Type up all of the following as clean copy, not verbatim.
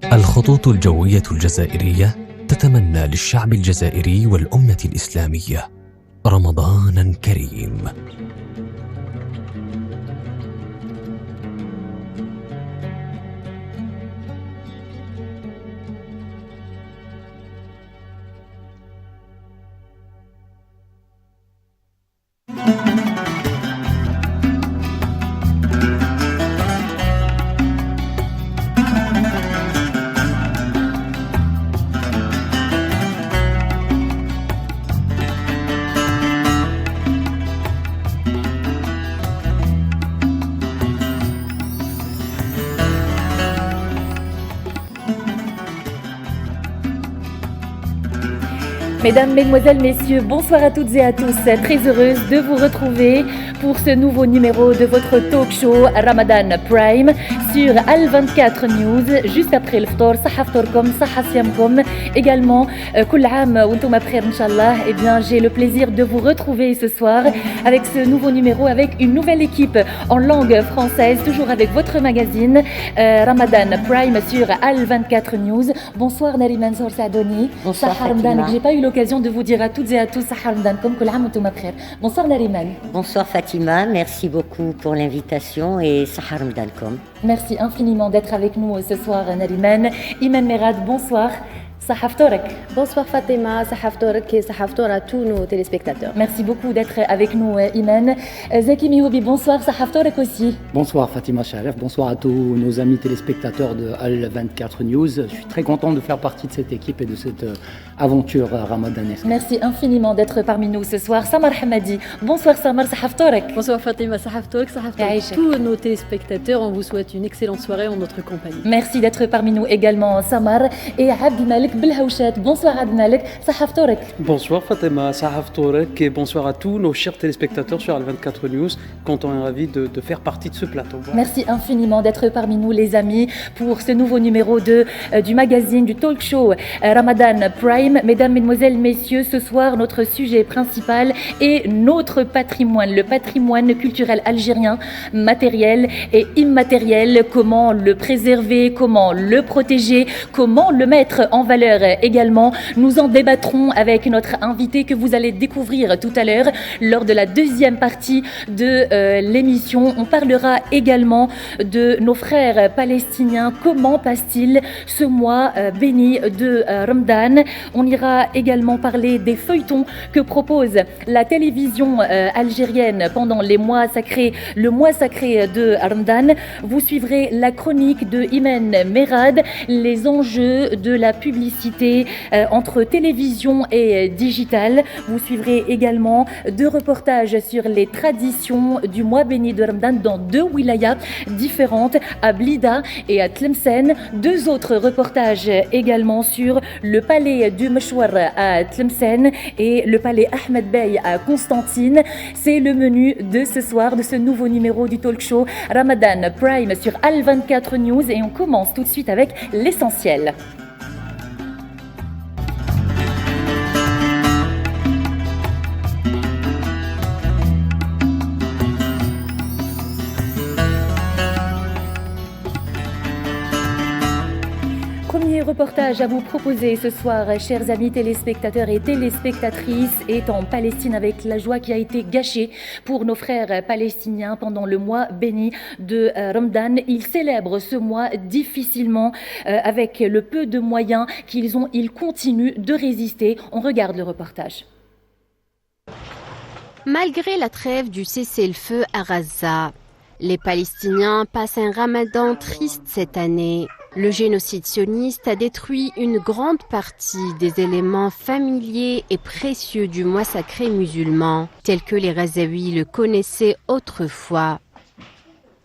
الخطوط الجوية الجزائرية تتمنى للشعب الجزائري والأمة الإسلامية رمضاناً كريم. Mesdames, Mesdemoiselles, Messieurs, bonsoir à toutes et à tous. Très heureuse de vous retrouver pour ce nouveau numéro de votre talk show Ramadan Prime sur Al 24 News, juste après le ftour. Saha ftourkom, saha siyamkom. Également, kul aam wa antoum bkhair inchallah. Eh bien, j'ai le plaisir de vous retrouver ce soir avec ce nouveau numéro, avec une nouvelle équipe en langue française, toujours avec votre magazine Ramadan Prime sur Al 24 News. Bonsoir Nariman Sour Saadoni. Bonsoir Fatima. J'ai pas eu l'occasion de vous dire à toutes et à tous Saha Ramadankom, kul aam wa antoum bkhair. Bonsoir Nariman. Bonsoir Fatima, merci beaucoup pour l'invitation et Saha Ramadankom. Merci infiniment d'être avec nous ce soir Nariman. Iman Merad, bonsoir. Saha ftourek. Bonsoir Fatima, Saha ftourek et Saha ftour à tous nos téléspectateurs. Merci beaucoup d'être avec nous Iman. Zaki Mihoubi, bonsoir. Saha ftourek aussi. Bonsoir Fatima Charef, bonsoir à tous nos amis téléspectateurs de Al 24 News. Je suis très content de faire partie de cette équipe et de cette aventure ramadanesque. Merci infiniment d'être parmi nous ce soir. Samar Hamadi, bonsoir Samar, Saha ftourek. Bonsoir Fatima, Saha ftourek, Saha ftourek. Tous nos téléspectateurs, on vous souhaite une excellente soirée en notre compagnie. Merci d'être parmi nous également Samar et Abdi Malik Belhaouchat. Bonsoir Abdi Malik, Saha ftourek. Bonsoir Fatima, Saha ftourek et bonsoir à tous nos chers téléspectateurs sur Al 24 News. Content et ravi de faire partie de ce plateau. Voilà. Merci infiniment d'être parmi nous les amis pour ce nouveau numéro du magazine, du talk show Ramadan Prime. Mesdames, Mesdemoiselles, Messieurs, ce soir notre sujet principal est notre patrimoine, le patrimoine culturel algérien, matériel et immatériel. Comment le préserver, comment le protéger, comment le mettre en valeur également. Nous en débattrons avec notre invité que vous allez découvrir tout à l'heure lors de la deuxième partie de l'émission. On parlera également de nos frères palestiniens. Comment passe-t-il ce mois béni de Ramadan? On ira également parler des feuilletons que propose la télévision algérienne pendant les mois sacrés, le mois sacré de Ramadan. Vous suivrez la chronique de Imen Merad, les enjeux de la publicité entre télévision et digital. Vous suivrez également deux reportages sur les traditions du mois béni de Ramadan dans deux wilayas différentes, à Blida et à Tlemcen. Deux autres reportages également sur le palais du Meshwar à Tlemcen et le palais Ahmed Bey à Constantine. C'est le menu de ce soir, de ce nouveau numéro du talk show Ramadan Prime sur Al 24 News et on commence tout de suite avec l'essentiel. Premier reportage à vous proposer ce soir, chers amis téléspectateurs et téléspectatrices, est en Palestine avec la joie qui a été gâchée pour nos frères palestiniens pendant le mois béni de Ramadan. Ils célèbrent ce mois difficilement avec le peu de moyens qu'ils ont. Ils continuent de résister. On regarde le reportage. Malgré la trêve du cessez-le-feu à Gaza, les Palestiniens passent un ramadan triste cette année. Le génocide sioniste a détruit une grande partie des éléments familiers et précieux du mois sacré musulman, tels que les Ghazaouis le connaissaient autrefois.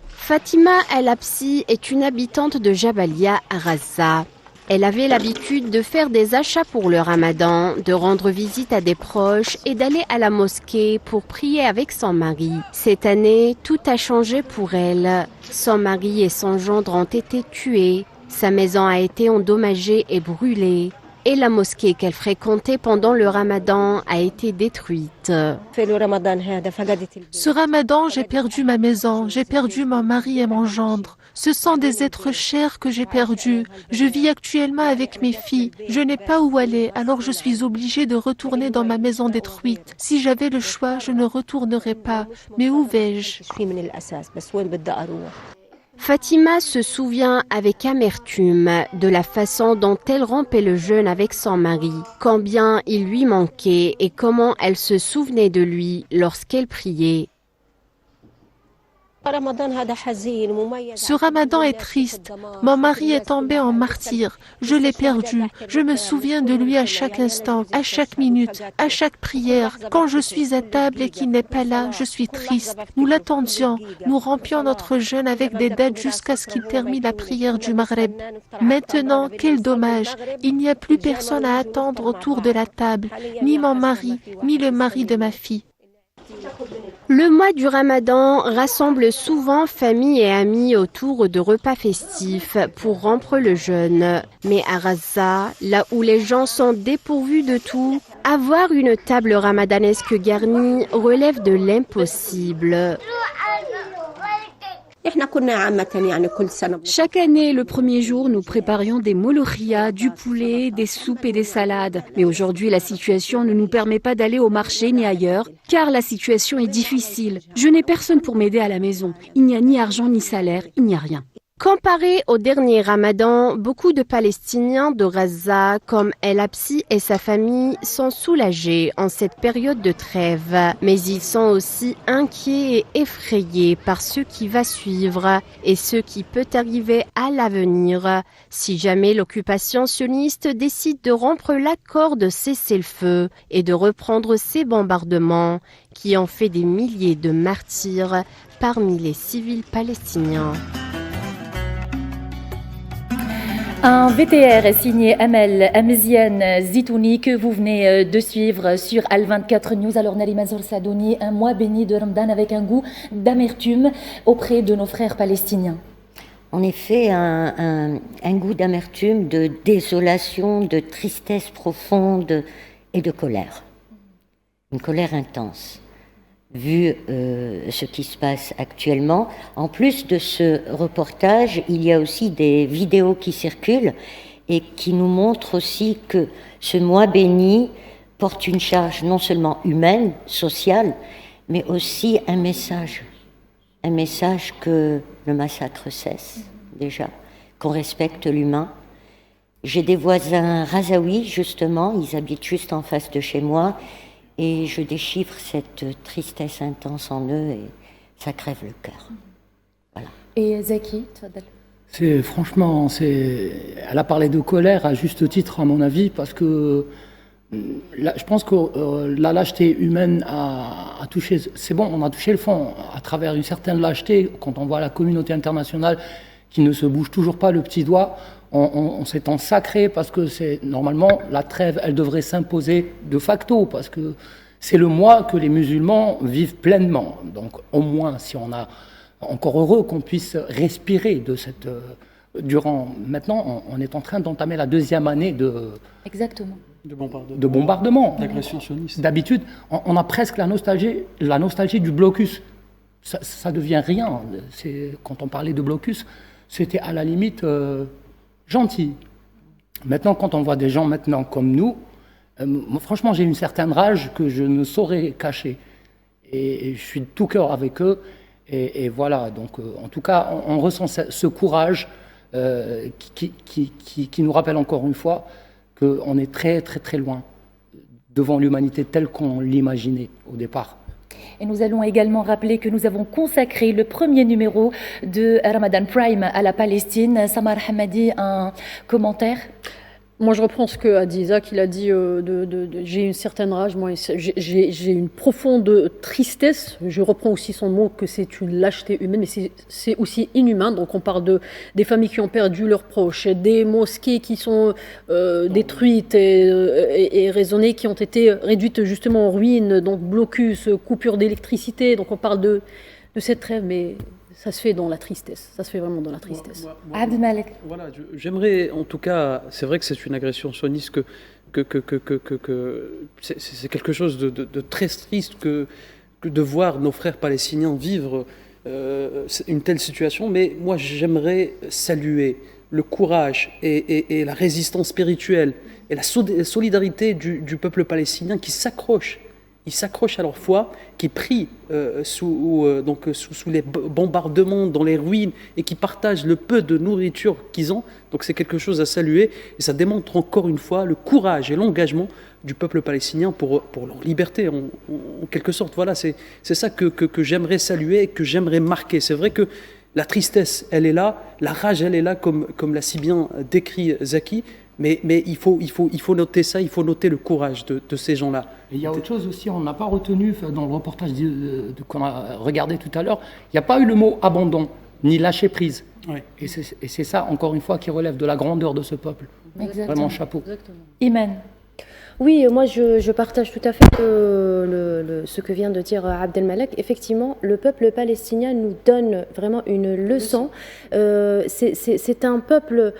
Fatima El Absi est une habitante de Jabalia à Gaza. Elle avait l'habitude de faire des achats pour le ramadan, de rendre visite à des proches et d'aller à la mosquée pour prier avec son mari. Cette année, tout a changé pour elle. Son mari et son gendre ont été tués. Sa maison a été endommagée et brûlée. Et la mosquée qu'elle fréquentait pendant le ramadan a été détruite. Ce ramadan, j'ai perdu ma maison, j'ai perdu mon mari et mon gendre. Ce sont des êtres chers que j'ai perdus. Je vis actuellement avec mes filles. Je n'ai pas où aller, alors je suis obligée de retourner dans ma maison détruite. Si j'avais le choix, je ne retournerais pas. Mais où vais-je? Fatima se souvient avec amertume de la façon dont elle rompait le jeûne avec son mari, combien il lui manquait et comment elle se souvenait de lui lorsqu'elle priait. Ce ramadan est triste. Mon mari est tombé en martyr. Je l'ai perdu. Je me souviens de lui à chaque instant, à chaque minute, à chaque prière. Quand je suis à table et qu'il n'est pas là, je suis triste. Nous l'attendions. Nous rompions notre jeûne avec des dates jusqu'à ce qu'il termine la prière du Maghreb. Maintenant, quel dommage. Il n'y a plus personne à attendre autour de la table. Ni mon mari, ni le mari de ma fille. Le mois du Ramadan rassemble souvent famille et amis autour de repas festifs pour rompre le jeûne. Mais à Gaza, là où les gens sont dépourvus de tout, avoir une table ramadanesque garnie relève de l'impossible. Chaque année, le premier jour, nous préparions des molokhia, du poulet, des soupes et des salades. Mais aujourd'hui, la situation ne nous permet pas d'aller au marché ni ailleurs, car la situation est difficile. Je n'ai personne pour m'aider à la maison. Il n'y a ni argent ni salaire, il n'y a rien. Comparé au dernier Ramadan, beaucoup de Palestiniens de Gaza, comme El Absi et sa famille, sont soulagés en cette période de trêve. Mais ils sont aussi inquiets et effrayés par ce qui va suivre et ce qui peut arriver à l'avenir si jamais l'occupation sioniste décide de rompre l'accord de cessez-le-feu et de reprendre ces bombardements qui ont fait des milliers de martyrs parmi les civils palestiniens. Un VTR signé Amel Amziane Zitouni que vous venez de suivre sur Al24 News. Alors Nalima Sadouni, un mois béni de Ramadan avec un goût d'amertume auprès de nos frères palestiniens. En effet, un goût d'amertume, de désolation, de tristesse profonde et de colère. Une colère intense. Vu ce qui se passe actuellement. En plus de ce reportage, il y a aussi des vidéos qui circulent et qui nous montrent aussi que ce mois béni porte une charge non seulement humaine, sociale, mais aussi un message que le massacre cesse déjà, qu'on respecte l'humain. J'ai des voisins Razaouis, justement, ils habitent juste en face de chez moi. Et je déchiffre cette tristesse intense en eux et ça crève le cœur. Voilà. Et Zaki, Franchement, elle a parlé de colère à juste titre, à mon avis, parce que je pense que la lâcheté humaine a touché. C'est bon, on a touché le fond à travers une certaine lâcheté. Quand on voit la communauté internationale qui ne se bouge toujours pas le petit doigt, on s'étend sacré parce que c'est normalement la trêve, elle devrait s'imposer de facto parce que c'est le mois que les musulmans vivent pleinement. Donc au moins, si on a encore heureux qu'on puisse respirer de cette maintenant, on est en train d'entamer la deuxième année de bombardement, d'agression sioniste. D'habitude, on a presque la nostalgie du blocus. Ça devient rien. Quand on parlait de blocus, c'était à la limite gentil. Maintenant, quand on voit des gens maintenant comme nous, moi, franchement, j'ai une certaine rage que je ne saurais cacher. Et je suis de tout cœur avec eux. Et voilà, donc en tout cas, on ressent ce courage qui nous rappelle encore une fois qu'on est très, très, très loin devant l'humanité telle qu'on l'imaginait au départ. Et nous allons également rappeler que nous avons consacré le premier numéro de Ramadan Prime à la Palestine. Samar Hamadi, un commentaire ? Moi, je reprends ce que a dit Isaac. Il a dit j'ai une certaine rage, moi, j'ai une profonde tristesse. Je reprends aussi son mot que c'est une lâcheté humaine, mais c'est aussi inhumain. Donc, on parle des familles qui ont perdu leurs proches, des mosquées qui sont détruites et raisonnées, qui ont été réduites justement en ruines, donc blocus, coupure d'électricité. Donc, on parle de cette trêve, mais ça se fait dans la tristesse, ça se fait vraiment dans la tristesse. Abd Malik. Voilà, j'aimerais, en tout cas, c'est vrai que c'est une agression sioniste, c'est quelque chose de très triste que de voir nos frères palestiniens vivre une telle situation, mais moi j'aimerais saluer le courage et la résistance spirituelle et la solidarité du peuple palestinien qui s'accroche. Ils s'accrochent à leur foi, qui prient sous les bombardements, dans les ruines, et qui partagent le peu de nourriture qu'ils ont. Donc c'est quelque chose à saluer, et ça démontre encore une fois le courage et l'engagement du peuple palestinien pour leur liberté, en quelque sorte. Voilà, c'est ça que j'aimerais saluer et que j'aimerais marquer. C'est vrai que la tristesse, elle est là, la rage, elle est là, comme l'a si bien décrit Zaki. Mais il faut noter ça, il faut noter le courage de ces gens-là. Et il y a autre chose aussi, on n'a pas retenu dans le reportage qu'on a regardé tout à l'heure, il n'y a pas eu le mot abandon, ni lâcher prise. Oui. Et c'est ça, encore une fois, qui relève de la grandeur de ce peuple. Exactement. Vraiment chapeau. Exactement. Iman. Oui, moi je partage tout à fait ce que vient de dire Abdelmalek. Effectivement, le peuple palestinien nous donne vraiment une leçon. C'est un peuple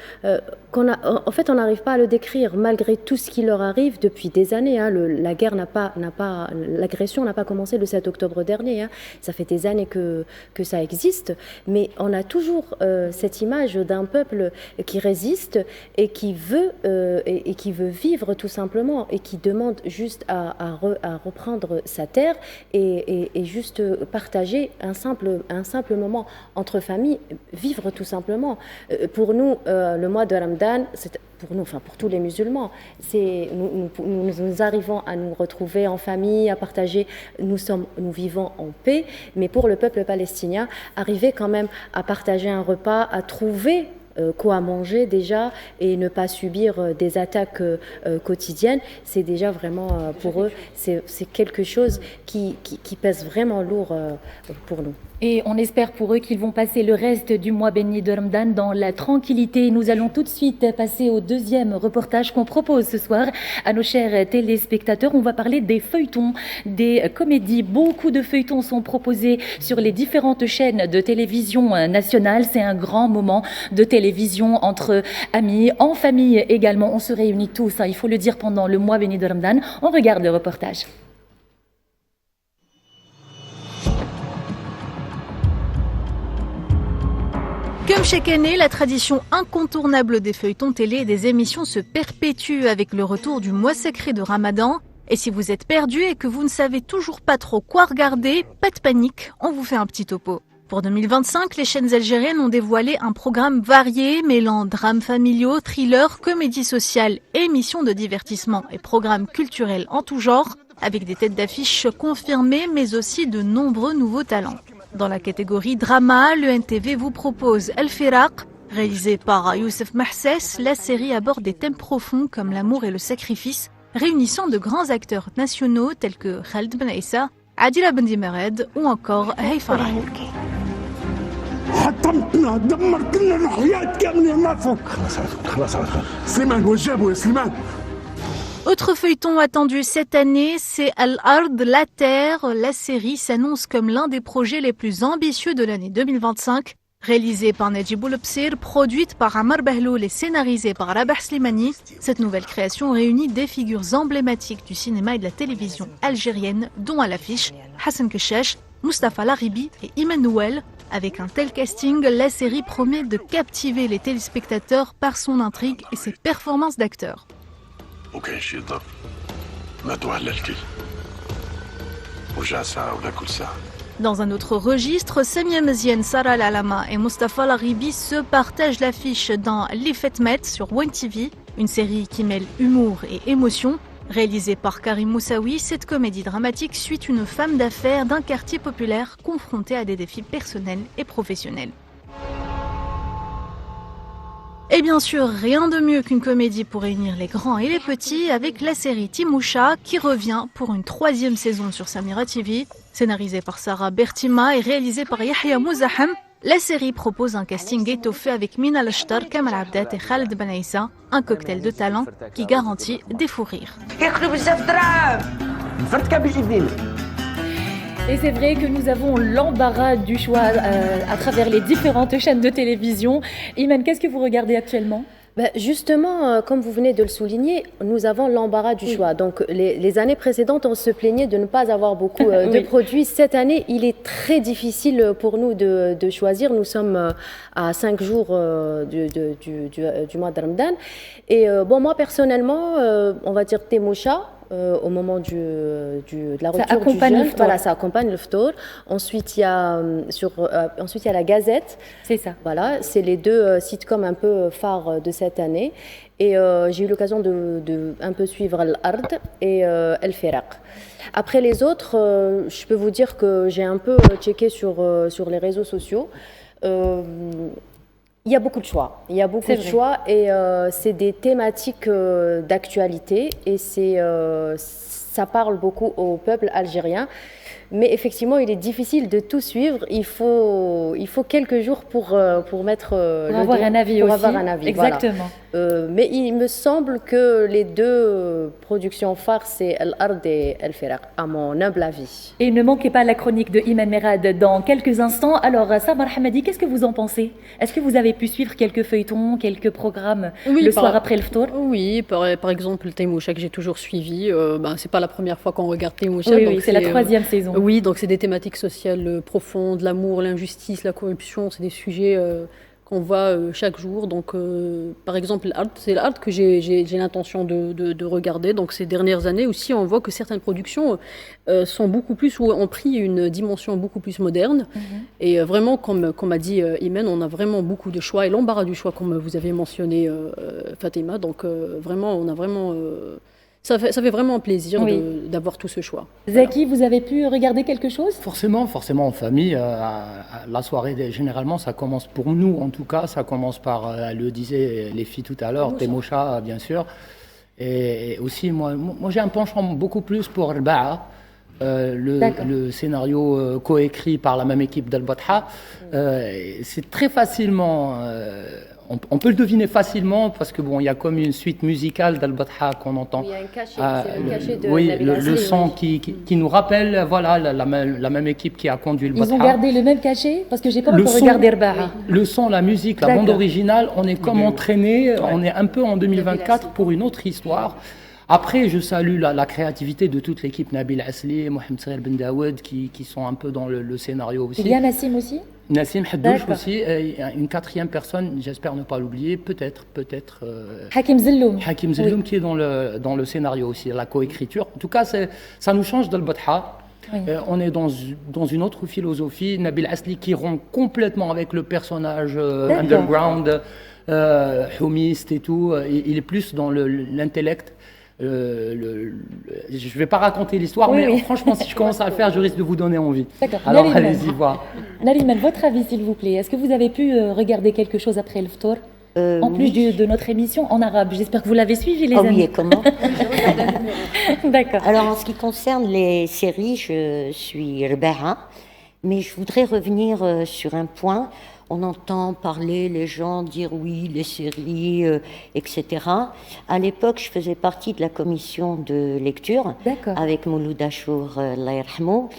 en fait, on n'arrive pas à le décrire malgré tout ce qui leur arrive depuis des années. La guerre l'agression n'a pas commencé le 7 octobre dernier. Ça fait des années que ça existe, mais on a toujours cette image d'un peuple qui résiste et qui veut vivre tout simplement, et qui demande juste à reprendre sa terre et juste partager un simple moment entre familles, vivre tout simplement. Pour nous, le mois de Ramadan, pour tous les musulmans, nous arrivons à nous retrouver en famille, à partager, nous vivons en paix, mais pour le peuple palestinien, arriver quand même à partager un repas, à trouver quoi manger déjà et ne pas subir des attaques quotidiennes, c'est déjà vraiment pour eux, c'est quelque chose qui pèse vraiment lourd pour nous. Et on espère pour eux qu'ils vont passer le reste du mois béni de Ramadan dans la tranquillité. Nous allons tout de suite passer au deuxième reportage qu'on propose ce soir à nos chers téléspectateurs. On va parler des feuilletons, des comédies. Beaucoup de feuilletons sont proposés sur les différentes chaînes de télévision nationale. C'est un grand moment de télévision entre amis, en famille également. On se réunit tous, il faut le dire, pendant le mois béni de Ramadan. On regarde le reportage. Comme chaque année, la tradition incontournable des feuilletons télé et des émissions se perpétue avec le retour du mois sacré de Ramadan. Et si vous êtes perdu et que vous ne savez toujours pas trop quoi regarder, pas de panique, on vous fait un petit topo. Pour 2025, les chaînes algériennes ont dévoilé un programme varié mêlant drames familiaux, thrillers, comédies sociales, émissions de divertissement et programmes culturels en tout genre, avec des têtes d'affiche confirmées mais aussi de nombreux nouveaux talents. Dans la catégorie drama, le NTV vous propose El Firaq. Réalisé par Youssef Mahsès, la série aborde des thèmes profonds comme l'amour et le sacrifice, réunissant de grands acteurs nationaux tels que Khaled Ben Issa, Adila Ben Dimered ou encore Hey Farah. Autre feuilleton attendu cette année, c'est Al-Ard, la Terre. La série s'annonce comme l'un des projets les plus ambitieux de l'année 2025. Réalisée par Najib Oulbsir, produite par Amar Bahloul et scénarisée par Rabah Slimani, cette nouvelle création réunit des figures emblématiques du cinéma et de la télévision algérienne, dont à l'affiche Hassan Keshesh, Mustapha Laribi et Immanuel. Avec un tel casting, la série promet de captiver les téléspectateurs par son intrigue et ses performances d'acteurs. وكاين شي ضرب ماتوا على الكل ورجع ساعة ولا كل ساعة. Dans un autre registre, Samia Meziane, Sarah Lalama et Mustapha Laribi se partagent l'affiche dans Les Fetmet sur One TV, une série qui mêle humour et émotion. Réalisée par Karim Moussaoui, cette comédie dramatique suit une femme d'affaires d'un quartier populaire confrontée à des défis personnels et professionnels. Et bien sûr, rien de mieux qu'une comédie pour réunir les grands et les petits avec la série Timoucha qui revient pour une 3e saison sur Samira TV. Scénarisée par Sarah Bertima et réalisée par Yahya Mouzaham, la série propose un casting étoffé avec Mina Lashtar, Kamal Abdet et Khaled Ben Issa, un cocktail de talent qui garantit des fous rires. Et c'est vrai que nous avons l'embarras du choix à travers les différentes chaînes de télévision. Iman, qu'est-ce que vous regardez actuellement ? Justement, comme vous venez de le souligner, nous avons l'embarras du choix. Donc, les années précédentes, on se plaignait de ne pas avoir beaucoup de produits. Cette année, il est très difficile pour nous de choisir. Nous sommes à 5 jours du mois de Ramadan. Et moi, personnellement, on va dire Temosha. Au moment de la rupture du jeûne, voilà, ça accompagne le ftour. Ensuite, il y a la Gazette. C'est ça. Voilà, c'est les deux sitcoms un peu phares de cette année. Et j'ai eu l'occasion de un peu suivre Al-Ard et El Firaq. Après les autres, je peux vous dire que j'ai un peu checké sur les réseaux sociaux. Il y a beaucoup de choix. Il y a beaucoup de choix et c'est des thématiques d'actualité et ça parle beaucoup au peuple algérien. Mais effectivement, il est difficile de tout suivre. Il faut quelques jours pour mettre avoir un avis aussi. Avoir un avis. Exactement. Voilà. Mais il me semble que les deux productions phares, c'est Al-Ard et El Firaq, à mon humble avis. Et ne manquez pas la chronique de Iman Merad dans quelques instants. Alors, Samar Hamadi, qu'est-ce que vous en pensez? Est-ce que vous avez pu suivre quelques feuilletons, quelques programmes le soir après le ftour? Oui, par exemple, le Temosha que j'ai toujours suivi. C'est pas la première fois qu'on regarde Temosha. Oui, c'est la 3e saison. Oui, donc c'est des thématiques sociales profondes, l'amour, l'injustice, la corruption, c'est des sujets qu'on voit chaque jour. Donc, par exemple, c'est l'art que j'ai l'intention de regarder. Donc, ces dernières années aussi, on voit que certaines productions sont beaucoup plus, ou ont pris une dimension beaucoup plus moderne. Et vraiment, comme a dit Imen, on a vraiment beaucoup de choix et l'embarras du choix, comme vous avez mentionné, Fatima. Donc, vraiment, on a vraiment... Ça fait vraiment plaisir d'avoir tout ce choix. Zaki, vous avez pu regarder quelque chose? Forcément en famille. La soirée, généralement, ça commence pour nous, en tout cas, ça commence par, le disaient les filles tout à l'heure, Temosha, bien sûr. Et aussi, moi j'ai un penchant beaucoup plus pour Al-Ba'a, le scénario coécrit par la même équipe d'Al-Batha. C'est très facilement... On peut le deviner facilement parce que il y a comme une suite musicale d'Al-Batha qu'on entend. Il y a un cachet, c'est le cachet de le son qui nous rappelle la même équipe qui a conduit le Batha. Ils ont gardé le même cachet parce que j'ai pas encore regardé Al-Ba'a. Le son, la musique, la bande originale, on est comme entraîné, on est un peu en 2024 pour une autre histoire. Après, je salue la créativité de toute l'équipe, Nabil Asli, Mohamed Saïr Ben Daoud, qui sont un peu dans le scénario aussi. Il y a Nassim aussi? Nassim Haddouch aussi, une 4e personne, j'espère ne pas l'oublier, peut-être. Hakim Zelloum. Hakim Zelloum qui est dans le scénario aussi, la coécriture. En tout cas, ça nous change d'Al-Batha. On est dans une autre philosophie. Nabil Asli qui rompt complètement avec le personnage underground, humiste et tout. Il est plus dans l'intellect. Je ne vais pas raconter l'histoire, mais franchement, si je commence à le faire, je risque de vous donner envie. D'accord. Alors, allez-y voir. Nariman, votre avis, s'il vous plaît. Est-ce que vous avez pu regarder quelque chose après le ftour en plus de notre émission en arabe? J'espère que vous l'avez suivi, les amis. Oui, et comment? D'accord. Alors, en ce qui concerne les séries, je suis Rebaha, mais je voudrais revenir sur un point. On entend parler, les gens dire oui, les séries, etc. À l'époque, je faisais partie de la commission de lecture avec Mouloud Achour, Allah yarhamou.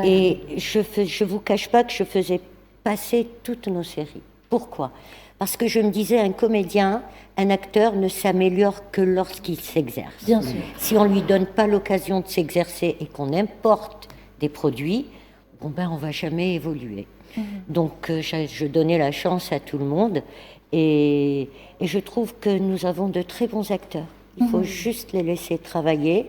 Et je ne vous cache pas que je faisais passer toutes nos séries. Pourquoi? Parce que je me disais, un comédien, un acteur ne s'améliore que lorsqu'il s'exerce. Bien sûr. Si on ne lui donne pas l'occasion de s'exercer et qu'on importe des produits, on ne va jamais évoluer. Donc, je donnais la chance à tout le monde et je trouve que nous avons de très bons acteurs. Il faut juste les laisser travailler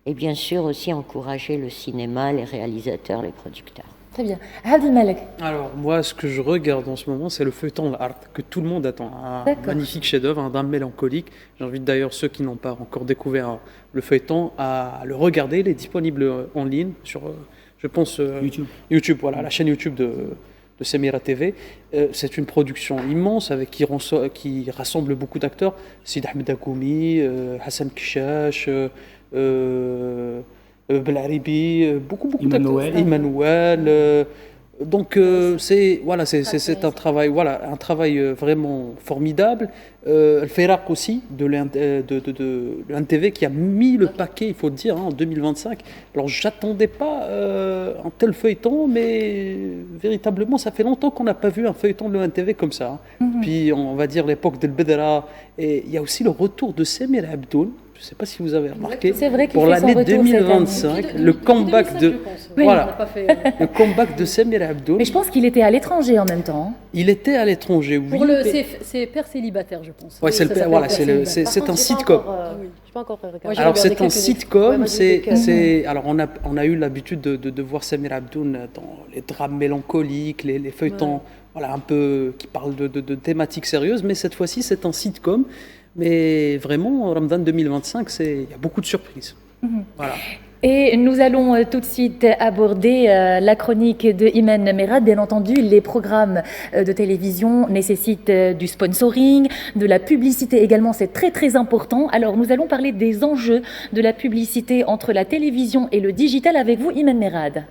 et bien sûr aussi encourager le cinéma, les réalisateurs, les producteurs. Très bien. Abdel Malek. Alors, moi, ce que je regarde en ce moment, c'est le feuilleton L'Art, que tout le monde attend. Un magnifique chef-d'œuvre, un drame mélancolique. J'invite d'ailleurs ceux qui n'ont pas encore découvert le feuilleton à le regarder. Il est disponible en ligne sur, je pense, YouTube, voilà, la chaîne YouTube de Semira TV. C'est une production immense qui rassemble beaucoup d'acteurs. Sid Ahmed Agoumi, Hassan Kishash, Belaribi, beaucoup d'acteurs. Emmanuel, Donc c'est un travail vraiment formidable. Le Ferak aussi de l'NTV qui a mis le paquet, il faut le dire, en 2025. Alors j'attendais pas un tel feuilleton, mais véritablement ça fait longtemps qu'on n'a pas vu un feuilleton de l'NTV comme ça. Puis on va dire l'époque de Bedra, et il y a aussi le retour de Samir Abdoul. Je ne sais pas si vous avez remarqué, pour l'année 2025, le comeback de le comeback de Samir Abdoul. Mais je pense qu'il était à l'étranger en même temps. Il était à l'étranger, oui. C'est Père célibataire, je pense. Ouais, c'est un sitcom. Alors c'est un sitcom. Alors on a eu l'habitude de voir Samir Abdoul dans les drames mélancoliques, les feuilletons, un peu qui parlent de thématiques sérieuses, mais cette fois-ci c'est un sitcom. Mais vraiment, Ramadan 2025, il y a beaucoup de surprises. Voilà. Et nous allons tout de suite aborder la chronique de Imen Merad. Bien entendu, les programmes de télévision nécessitent du sponsoring, de la publicité également, c'est très très important. Alors nous allons parler des enjeux de la publicité entre la télévision et le digital avec vous, Imen Merad.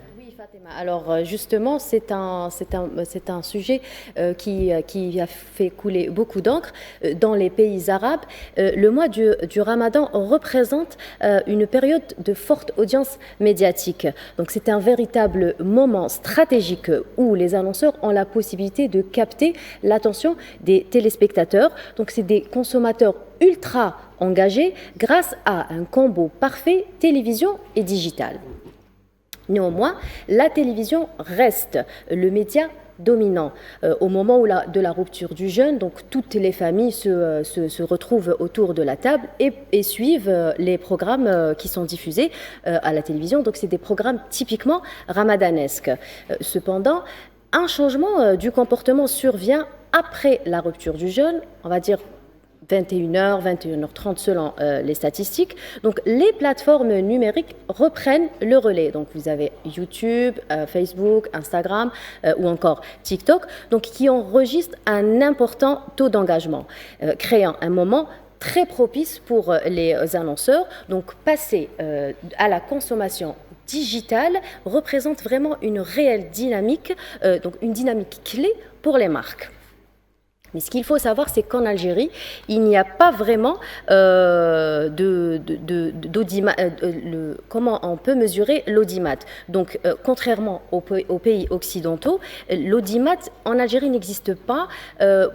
Alors justement, c'est un sujet qui a fait couler beaucoup d'encre dans les pays arabes. Le mois du Ramadan représente une période de forte audience médiatique. Donc c'est un véritable moment stratégique où les annonceurs ont la possibilité de capter l'attention des téléspectateurs. Donc c'est des consommateurs ultra engagés grâce à un combo parfait télévision et digital. Néanmoins, la télévision reste le média dominant. Au moment de la rupture du jeûne, donc toutes les familles se retrouvent autour de la table et suivent les programmes qui sont diffusés à la télévision. Donc c'est des programmes typiquement ramadanesques. Cependant, un changement du comportement survient après la rupture du jeûne, on va dire 21h, 21h30 selon les statistiques. Donc les plateformes numériques reprennent le relais. Donc vous avez YouTube, Facebook, Instagram ou encore TikTok, donc qui enregistrent un important taux d'engagement, créant un moment très propice pour les annonceurs. Donc passer à la consommation digitale représente vraiment une réelle dynamique, donc une dynamique clé pour les marques. Mais ce qu'il faut savoir, c'est qu'en Algérie, il n'y a pas vraiment comment on peut mesurer l'audimat. Donc, contrairement aux pays occidentaux, l'audimat en Algérie n'existe pas.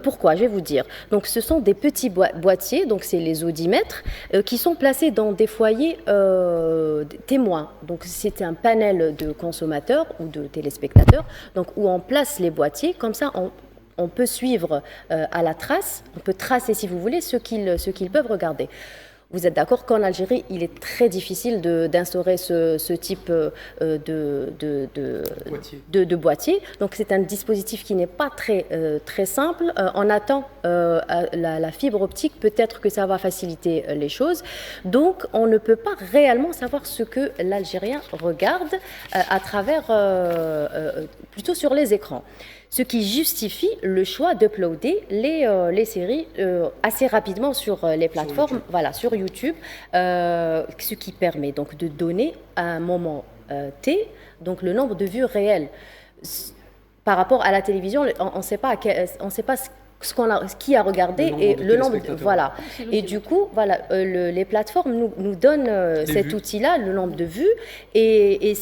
Pourquoi? Je vais vous dire. Donc, ce sont des petits boîtiers, donc c'est les audimètres, qui sont placés dans des foyers témoins. Donc, c'est un panel de consommateurs ou de téléspectateurs, donc où on place les boîtiers. Comme ça, on peut suivre à la trace, on peut tracer, si vous voulez, ce qu'ils peuvent regarder. Vous êtes d'accord qu'en Algérie, il est très difficile d'instaurer ce type de boîtier. Donc c'est un dispositif qui n'est pas très simple. On attend la fibre optique, peut-être que ça va faciliter les choses. Donc on ne peut pas réellement savoir ce que l'Algérien regarde à travers, plutôt sur les écrans. Ce qui justifie le choix d'uploader les séries assez rapidement sur les plateformes, sur YouTube, ce qui permet donc de donner à un moment T donc le nombre de vues réelles. Par rapport à la télévision, on ne sait pas qui a regardé et le nombre voilà. Et du coup, les plateformes nous donnent cet outil-là, le nombre de vues, et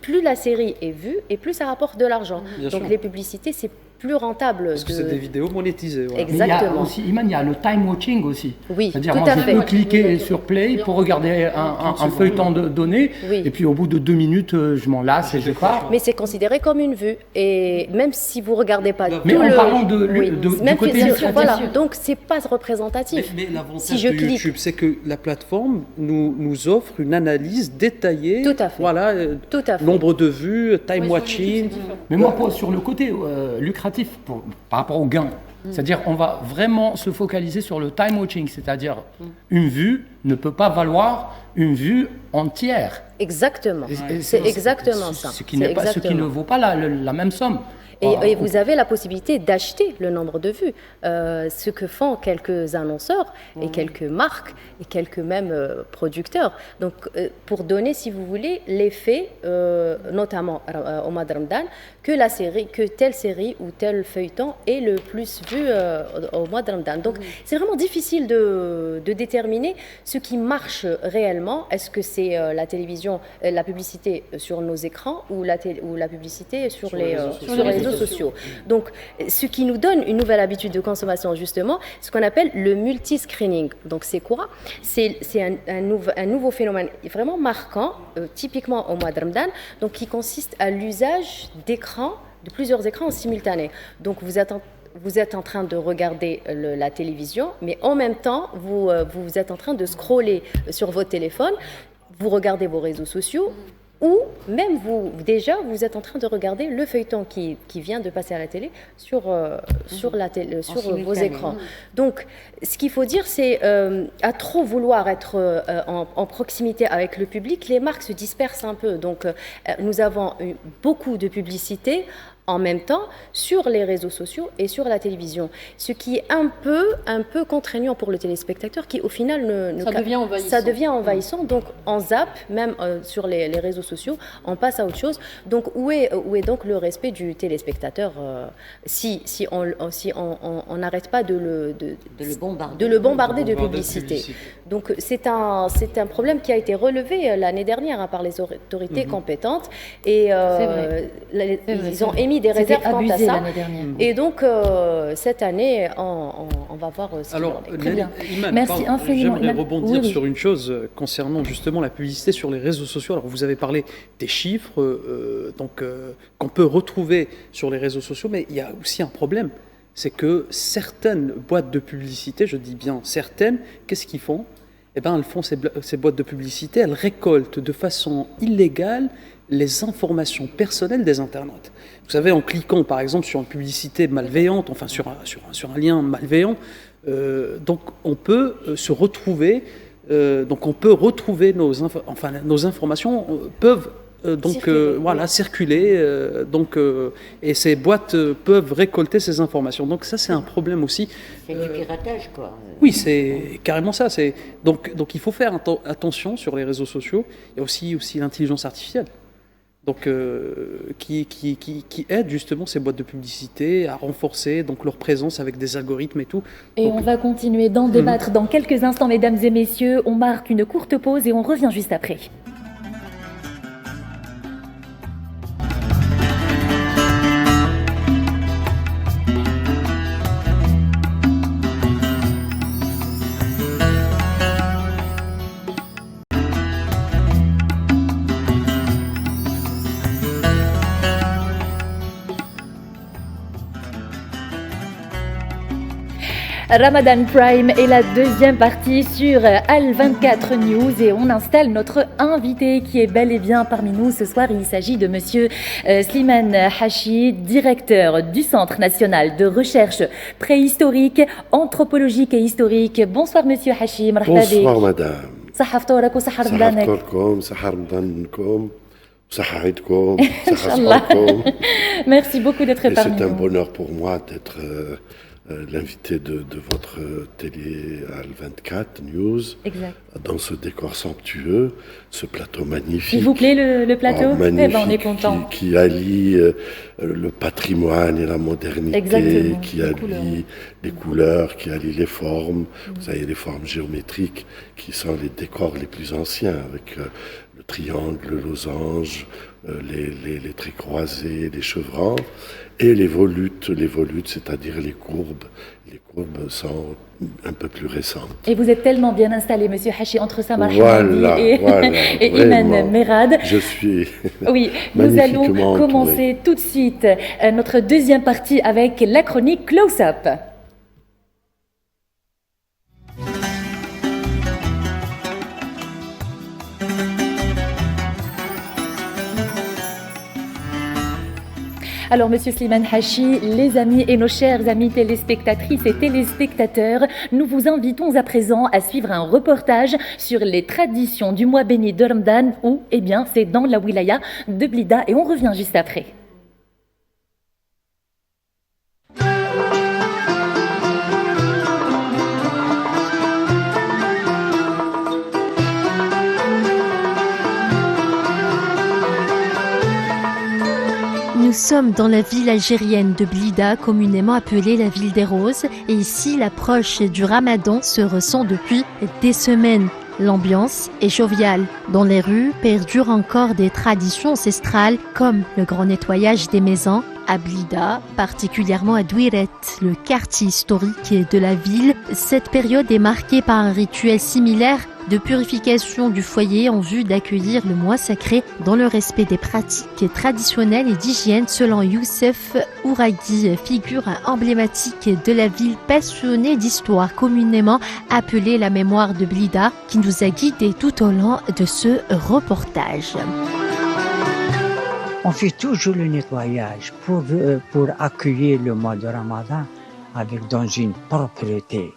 plus la série est vue et plus ça rapporte de l'argent. Donc les publicités, c'est plus rentable. Parce que c'est des vidéos monétisées. Voilà. Exactement. Il y a le time watching aussi. Oui, c'est-à-dire je peux cliquer sur play pour regarder un feuilleton donné, et puis au bout de 2 minutes, je m'en lasse et je pars. Mais c'est considéré comme une vue, et même si vous ne regardez pas mais en parlant du côté voilà, donc c'est pas représentatif. Mais l'avantage de YouTube, c'est que la plateforme nous offre une analyse détaillée. Tout à fait. Voilà, nombre de vues, time watching. Mais moi, sur le côté lucratif, par rapport au gain, c'est-à-dire on va vraiment se focaliser sur le time watching, c'est-à-dire une vue ne peut pas valoir une vue entière. Exactement. C'est exactement ça. Ce qui ne vaut pas la même somme. Et vous avez la possibilité d'acheter le nombre de vues, ce que font quelques annonceurs et quelques marques et quelques même producteurs. Donc, pour donner, si vous voulez, l'effet, notamment au mois de Ramadan, que telle série ou tel feuilleton est le plus vu au mois de Ramadan. Donc, c'est vraiment difficile de déterminer ce qui marche réellement. Est-ce que c'est la télévision, la publicité sur nos écrans ou la publicité sur les réseaux sociaux. Donc, ce qui nous donne une nouvelle habitude de consommation, justement, ce qu'on appelle le multi-screening. Donc, c'est quoi? C'est un nouveau phénomène vraiment marquant, typiquement au mois de Ramadan, donc qui consiste à l'usage de plusieurs écrans en simultané. Donc, vous êtes en train de regarder la télévision, mais en même temps, vous êtes en train de scroller sur votre téléphone, vous regardez vos réseaux sociaux, ou même vous êtes en train de regarder le feuilleton qui vient de passer à la télé sur vos écrans. Donc, ce qu'il faut dire, c'est à trop vouloir être en proximité avec le public, les marques se dispersent un peu. Donc, nous avons beaucoup de publicité en même temps sur les réseaux sociaux et sur la télévision, ce qui est un peu contraignant pour le téléspectateur qui au final ça devient envahissant. Donc on zappe même sur les réseaux sociaux, on passe à autre chose. Donc où est donc le respect du téléspectateur si on n'arrête pas de le bombarder de publicité. Donc c'est un problème qui a été relevé l'année dernière par les autorités compétentes et ils ont émis des réserves quant à ça. Et donc, cette année, on va voir ce qu'il en est. Très bien. Merci infiniment. J'aimerais rebondir sur une chose concernant justement la publicité sur les réseaux sociaux. Alors, vous avez parlé des chiffres qu'on peut retrouver sur les réseaux sociaux, mais il y a aussi un problème. C'est que certaines boîtes de publicité, je dis bien certaines, qu'est-ce qu'ils font? Eh bien, elles font ces boîtes de publicité, elles récoltent de façon illégale les informations personnelles des internautes. Vous savez, en cliquant par exemple sur une publicité malveillante, enfin sur un lien malveillant, donc on peut se retrouver, nos informations peuvent circuler, et ces boîtes peuvent récolter ces informations. Donc ça, c'est un problème aussi. C'est du piratage, quoi. Oui, c'est carrément ça. Donc il faut faire attention sur les réseaux sociaux. Il y a aussi l'intelligence artificielle. Donc, qui aide justement ces boîtes de publicité à renforcer donc leur présence avec des algorithmes et tout. Et on va continuer d'en débattre dans quelques instants, mesdames et messieurs. On marque une courte pause et on revient juste après. Ramadan Prime est la deuxième partie sur Al24 News et on installe notre invité qui est bel et bien parmi nous ce soir. Il s'agit de monsieur Slimane Hachi, directeur du Centre national de recherche préhistorique, anthropologique et historique. Bonsoir monsieur Hachi. Bonsoir madame. صحة فطورك وصحة رمضانك. صحة فطوركم، صحة رمضانكم. Inch'Allah. Merci beaucoup d'être parmi nous. C'est un bonheur pour moi d'être l'invité de votre télé Al24 News. Exact. Dans ce décor somptueux, ce plateau magnifique. Il vous plaît le plateau? Magnifique, eh ben, on est content. Qui allie le patrimoine et la modernité. Exactement. Qui allie les couleurs, qui allie les formes. Vous savez, les formes géométriques qui sont les décors les plus anciens avec le triangle, le losange, les traits croisés, les chevrons, et les volutes, c'est-à-dire les courbes. Les courbes sont un peu plus récentes. Et vous êtes tellement bien installé, monsieur Hachi, entre Samar voilà, et Iman Merad. Je suis oui, nous allons commencer tout de suite notre deuxième partie avec la chronique Close-Up. Alors, monsieur Slimane Hachi, les amis et nos chers amis téléspectatrices et téléspectateurs, nous vous invitons à présent à suivre un reportage sur les traditions du mois béni de Ramadan, où, eh bien, c'est dans la wilaya de Blida, et on revient juste après. sommes dans la ville algérienne de Blida, communément appelée la ville des roses, et ici l'approche du Ramadan se ressent depuis des semaines. L'ambiance est joviale. Dans les rues perdurent encore des traditions ancestrales comme le grand nettoyage des maisons. À Blida, particulièrement à Douiret, le quartier historique de la ville, cette période est marquée par un rituel similaire de purification du foyer en vue d'accueillir le mois sacré dans le respect des pratiques traditionnelles et d'hygiène selon Youssef Ouraghi, figure emblématique de la ville passionnée d'histoire communément appelée la mémoire de Blida, qui nous a guidés tout au long de ce reportage. On fait toujours le nettoyage pour accueillir le mois de Ramadan dans une propreté.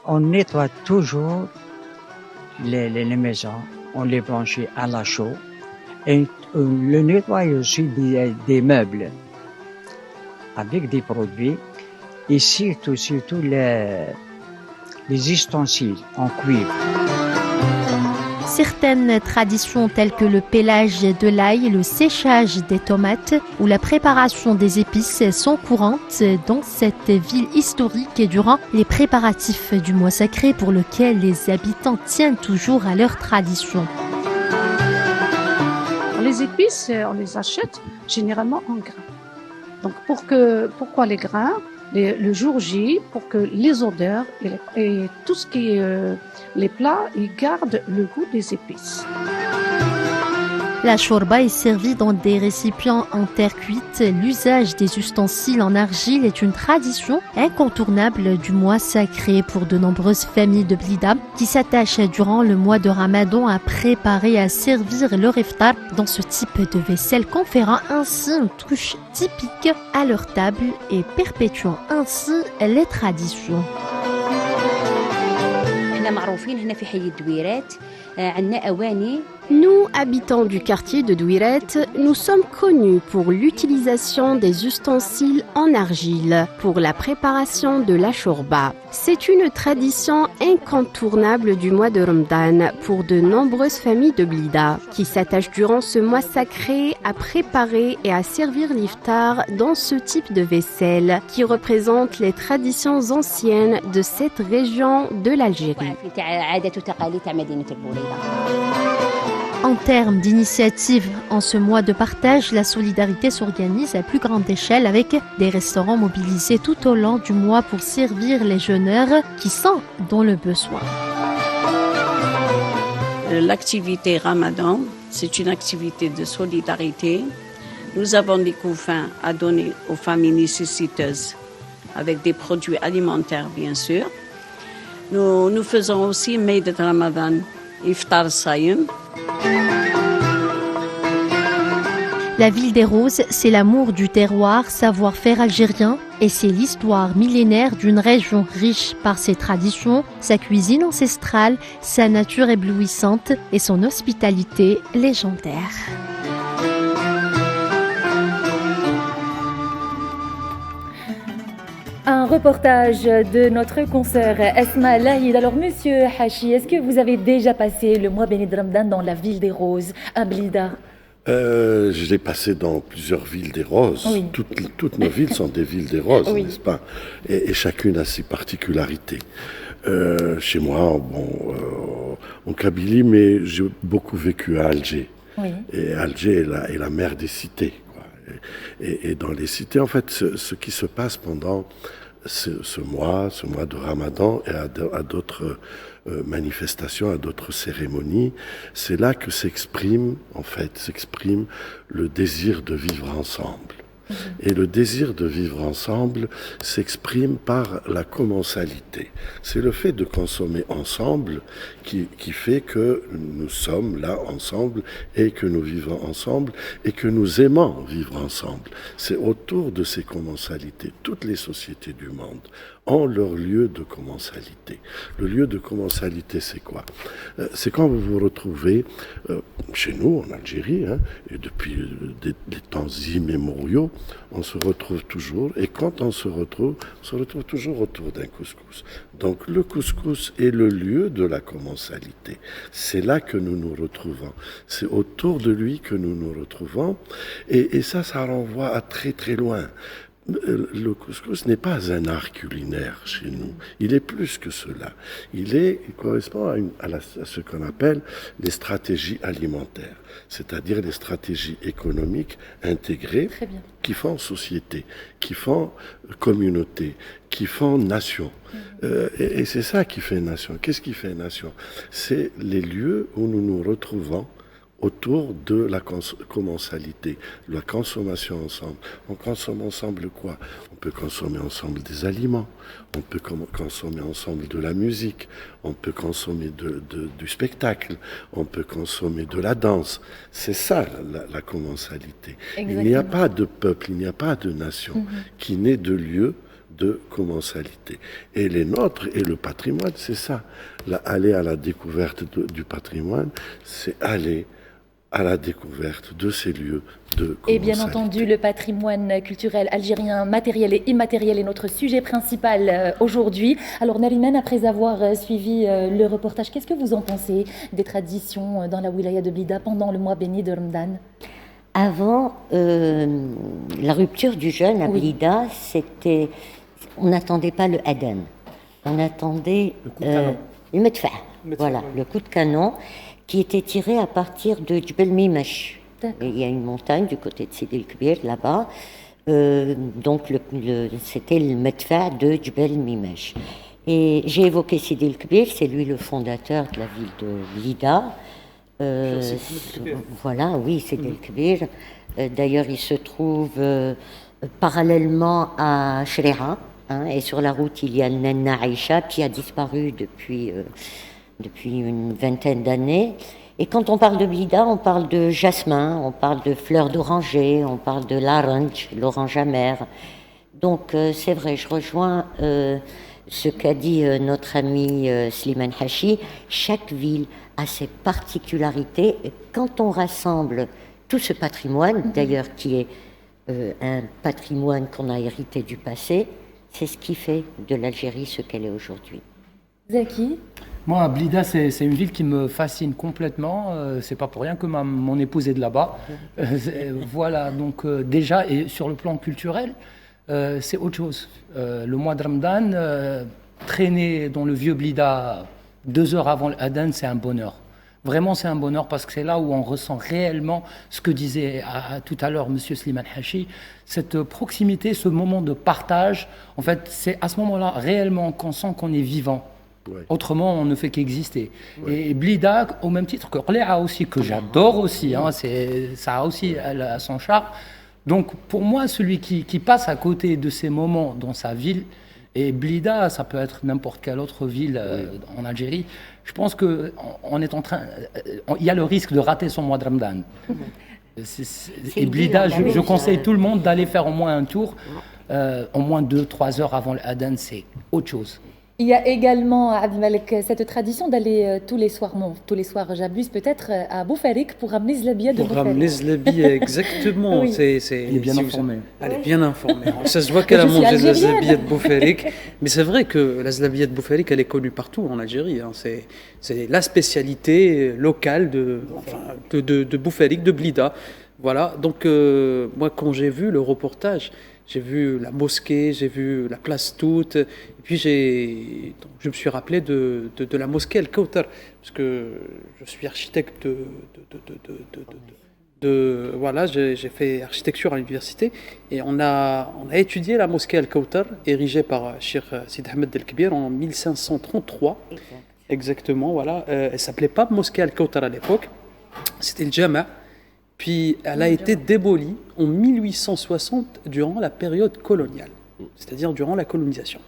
On nettoie toujours les maisons, on les blanchit à la chaux et le nettoyage aussi des meubles avec des produits et surtout les ustensiles en cuivre. Certaines traditions telles que le pélage de l'ail, le séchage des tomates ou la préparation des épices sont courantes dans cette ville historique durant les préparatifs du mois sacré pour lequel les habitants tiennent toujours à leurs traditions. Les épices, on les achète généralement en grains. Donc pourquoi les grains? Le jour J, pour que les odeurs et tout ce qui est les plats, ils gardent le goût des épices. La shorba est servie dans des récipients en terre cuite. L'usage des ustensiles en argile est une tradition incontournable du mois sacré pour de nombreuses familles de Blida qui s'attachent durant le mois de Ramadan à préparer et à servir leur iftar dans ce type de vaisselle, conférant ainsi une touche typique à leur table et perpétuant ainsi les traditions. Nous, habitants du quartier de Douiret, nous sommes connus pour l'utilisation des ustensiles en argile pour la préparation de la shorba. C'est une tradition incontournable du mois de Ramadan pour de nombreuses familles de Blida qui s'attachent durant ce mois sacré à préparer et à servir l'iftar dans ce type de vaisselle qui représente les traditions anciennes de cette région de l'Algérie. En termes d'initiative, en ce mois de partage, la solidarité s'organise à plus grande échelle avec des restaurants mobilisés tout au long du mois pour servir les jeûneurs qui sont dans le besoin. L'activité Ramadan, c'est une activité de solidarité. Nous avons des couffins à donner aux familles nécessiteuses avec des produits alimentaires, bien sûr. Nous faisons aussi Meidat Ramadan, Iftar Saïm. La ville des roses, c'est l'amour du terroir, savoir-faire algérien, et c'est l'histoire millénaire d'une région riche par ses traditions, sa cuisine ancestrale, sa nature éblouissante et son hospitalité légendaire. Un reportage de notre consoeur Esma Lahid. Alors, monsieur Hachi, est-ce que vous avez déjà passé le mois béni de Ramadan dans la ville des roses, à Blida? Je l'ai passé dans plusieurs villes des roses. Oui. Toutes nos villes sont des villes des roses, oui, n'est-ce pas? Et chacune a ses particularités. Chez moi, en Kabylie, mais j'ai beaucoup vécu à Alger. Oui. Et Alger est la mère des cités. Et dans les cités, en fait, ce qui se passe pendant ce mois de Ramadan et à d'autres manifestations, à d'autres cérémonies, c'est là que s'exprime le désir de vivre ensemble. Et le désir de vivre ensemble s'exprime par la commensalité. C'est le fait de consommer ensemble qui fait que nous sommes là ensemble et que nous vivons ensemble et que nous aimons vivre ensemble. C'est autour de ces commensalités. Toutes les sociétés du monde ont leur lieu de commensalité. Le lieu de commensalité, c'est quoi? C'est quand vous vous retrouvez chez nous, en Algérie, et depuis des temps immémoriaux, on se retrouve toujours. Et quand on se retrouve toujours autour d'un couscous. Donc le couscous est le lieu de la commensalité. C'est là que nous nous retrouvons. C'est autour de lui que nous nous retrouvons. Et ça renvoie à très très loin. Le couscous n'est pas un art culinaire chez nous. Il est plus que cela. Il correspond à ce qu'on appelle les stratégies alimentaires, c'est-à-dire les stratégies économiques intégrées qui font société, qui font communauté, qui font nation. Et c'est ça qui fait nation. Qu'est-ce qui fait nation? C'est les lieux où nous nous retrouvons autour de la commensalité, la consommation ensemble. On consomme ensemble quoi? On peut consommer ensemble des aliments, on peut consommer ensemble de la musique, on peut consommer du spectacle, on peut consommer de la danse. C'est ça la commensalité. Exactement. Il n'y a pas de peuple, il n'y a pas de nation qui n'est de lieu de commensalité. Et les nôtres et le patrimoine, c'est ça. Aller à la découverte du patrimoine, c'est aller à la découverte de ces lieux de commensalité. Et bien entendu, le patrimoine culturel algérien, matériel et immatériel, est notre sujet principal aujourd'hui. Alors Nariman, après avoir suivi le reportage, qu'est-ce que vous en pensez des traditions dans la wilaya de Blida pendant le mois béni de Ramadan? Avant la rupture du jeûne à Blida, on n'attendait pas le Aden, on attendait le Medfa, voilà, le coup de canon, qui était tiré à partir de Djbel Mimesh. Il y a une montagne du côté de Sidi El-Kbir, là-bas. Donc, c'était le Medfa de Djbel Mimesh. Et j'ai évoqué Sidi El-Kbir, c'est lui le fondateur de la ville de Blida. Voilà, oui, Sidi El-Kbir. D'ailleurs, il se trouve parallèlement à Shreha. Et sur la route, il y a le Nenna Aïcha qui a disparu depuis une vingtaine d'années. Et quand on parle de Blida, on parle de jasmin, on parle de fleurs d'oranger, on parle de l'orange amer. Donc c'est vrai, je rejoins ce qu'a dit notre ami Slimane Hachi. Chaque ville a ses particularités. Et quand on rassemble tout ce patrimoine, d'ailleurs qui est un patrimoine qu'on a hérité du passé, c'est ce qui fait de l'Algérie ce qu'elle est aujourd'hui. Zaki? Moi, Blida, c'est une ville qui me fascine complètement. C'est pas pour rien que mon épouse est de là-bas. Voilà, donc déjà, et sur le plan culturel, c'est autre chose. Le mois de Ramadan, traîner dans le vieux Blida 2 heures avant l'Adhan, c'est un bonheur. Vraiment, c'est un bonheur parce que c'est là où on ressent réellement ce que disait tout à l'heure M. Slimane Hachi, cette proximité, ce moment de partage. En fait, c'est à ce moment-là réellement qu'on sent qu'on est vivant. Ouais. Autrement, on ne fait qu'exister. Ouais. Et Blida, au même titre que Orléa aussi, que j'adore aussi, hein, ça a aussi son charme. Donc, pour moi, celui qui passe à côté de ces moments dans sa ville, et Blida, ça peut être n'importe quelle autre ville en Algérie, je pense qu'on est en train... Il y a le risque de rater son mois de Ramadan. Et Blida, je conseille tout le monde d'aller faire au moins un tour, au moins 2-3 heures avant l'Adhan, c'est autre chose. Il y a également, Abdelmalek, cette tradition d'aller tous les soirs, j'abuse peut-être, à Boufarik pour ramener Zlabia de Boufarik. Pour ramener Zlabia, exactement. Oui. Elle est bien informée. Elle est bien informée. Ça se voit qu'elle a mangé de la Zlabia de Boufarik. Mais c'est vrai que la Zlabia de Boufarik, elle est connue partout en Algérie. Hein. C'est la spécialité locale de Boufarik, de Blida. Voilà. Donc, moi, quand j'ai vu le reportage, j'ai vu la mosquée, j'ai vu la place toute, et puis je me suis rappelé de la mosquée Al-Kawthar, parce que je suis architecte voilà, j'ai fait architecture à l'université, et on a étudié la mosquée Al-Kawthar, érigée par Cheikh Sidi Ahmed El-Kbir en 1533, exactement, voilà. Elle s'appelait pas mosquée Al-Kawthar à l'époque, c'était le Jama'. Puis elle a été démolie en 1860 durant la période coloniale, c'est-à-dire durant la colonisation.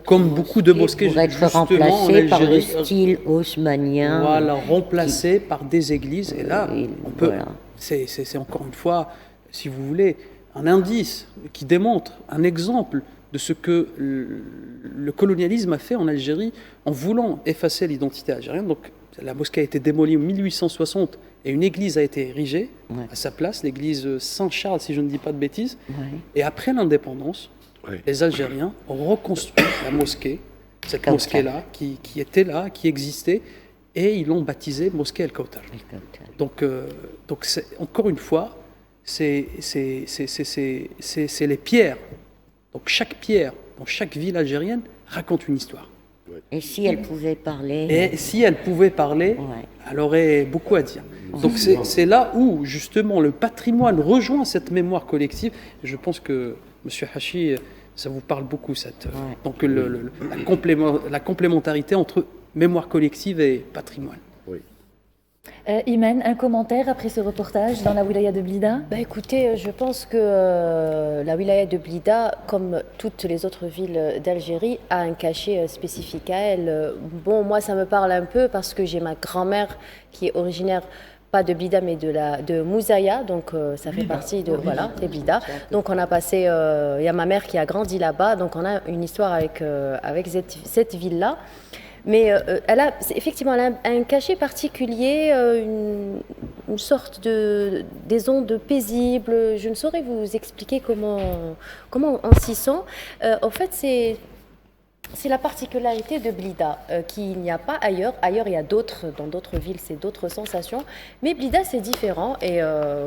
Comme beaucoup de mosquées pour être remplacées par le style haussmannien. Voilà, remplacées par des églises. Et là, on peut. Voilà. C'est encore une fois, si vous voulez, un indice qui démontre, un exemple de ce que le colonialisme a fait en Algérie en voulant effacer l'identité algérienne. Donc, La mosquée a été démolie en 1860 et une église a été érigée à sa place, l'église Saint-Charles, si je ne dis pas de bêtises. Et après l'indépendance, les Algériens ont reconstruit la mosquée, cette mosquée-là, qui était là, qui existait, et ils l'ont baptisée Mosquée El Kautar. Donc encore une fois, c'est les pierres. Donc chaque pierre dans chaque ville algérienne raconte une histoire. Et si elle pouvait parler Et si elle pouvait parler, elle aurait beaucoup à dire. Donc c'est là où justement le patrimoine rejoint cette mémoire collective. Et je pense que Monsieur Hachi, ça vous parle beaucoup, donc la complémentarité entre mémoire collective et patrimoine. Imen, un commentaire après ce reportage dans la wilaya de Blida? Écoutez, je pense que la wilaya de Blida, comme toutes les autres villes d'Algérie, a un cachet spécifique à elle. Bon, moi ça me parle un peu parce que j'ai ma grand-mère qui est originaire pas de Blida mais de Mouzaya, donc ça fait partie de Blida. Donc on a passé, il y a ma mère qui a grandi là-bas, donc on a une histoire avec cette ville-là. Mais elle a effectivement un cachet particulier, une sorte des ondes paisibles. Je ne saurais vous expliquer comment on s'y sent. En fait, c'est la particularité de Blida qu'il n'y a pas ailleurs. Ailleurs, il y a dans d'autres villes, c'est d'autres sensations. Mais Blida, c'est différent. Et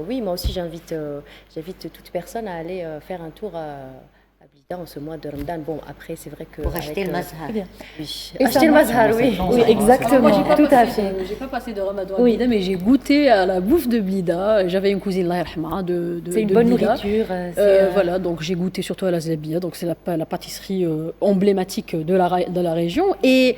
oui, moi aussi, j'invite toute personne à aller faire un tour à Blida en ce mois de Ramadan. Bon, après, c'est vrai que... Pour acheter le mazhar. Oui, acheter le mazhar, oui, exactement, tout à fait. J'ai pas passé de Ramadan à Blida, mais j'ai goûté à la bouffe de Blida. J'avais une cousine, Allah yarhamha, de c'est une bonne Blida. nourriture. Voilà, donc j'ai goûté surtout à la zlabia, donc c'est la pâtisserie emblématique de la région. Et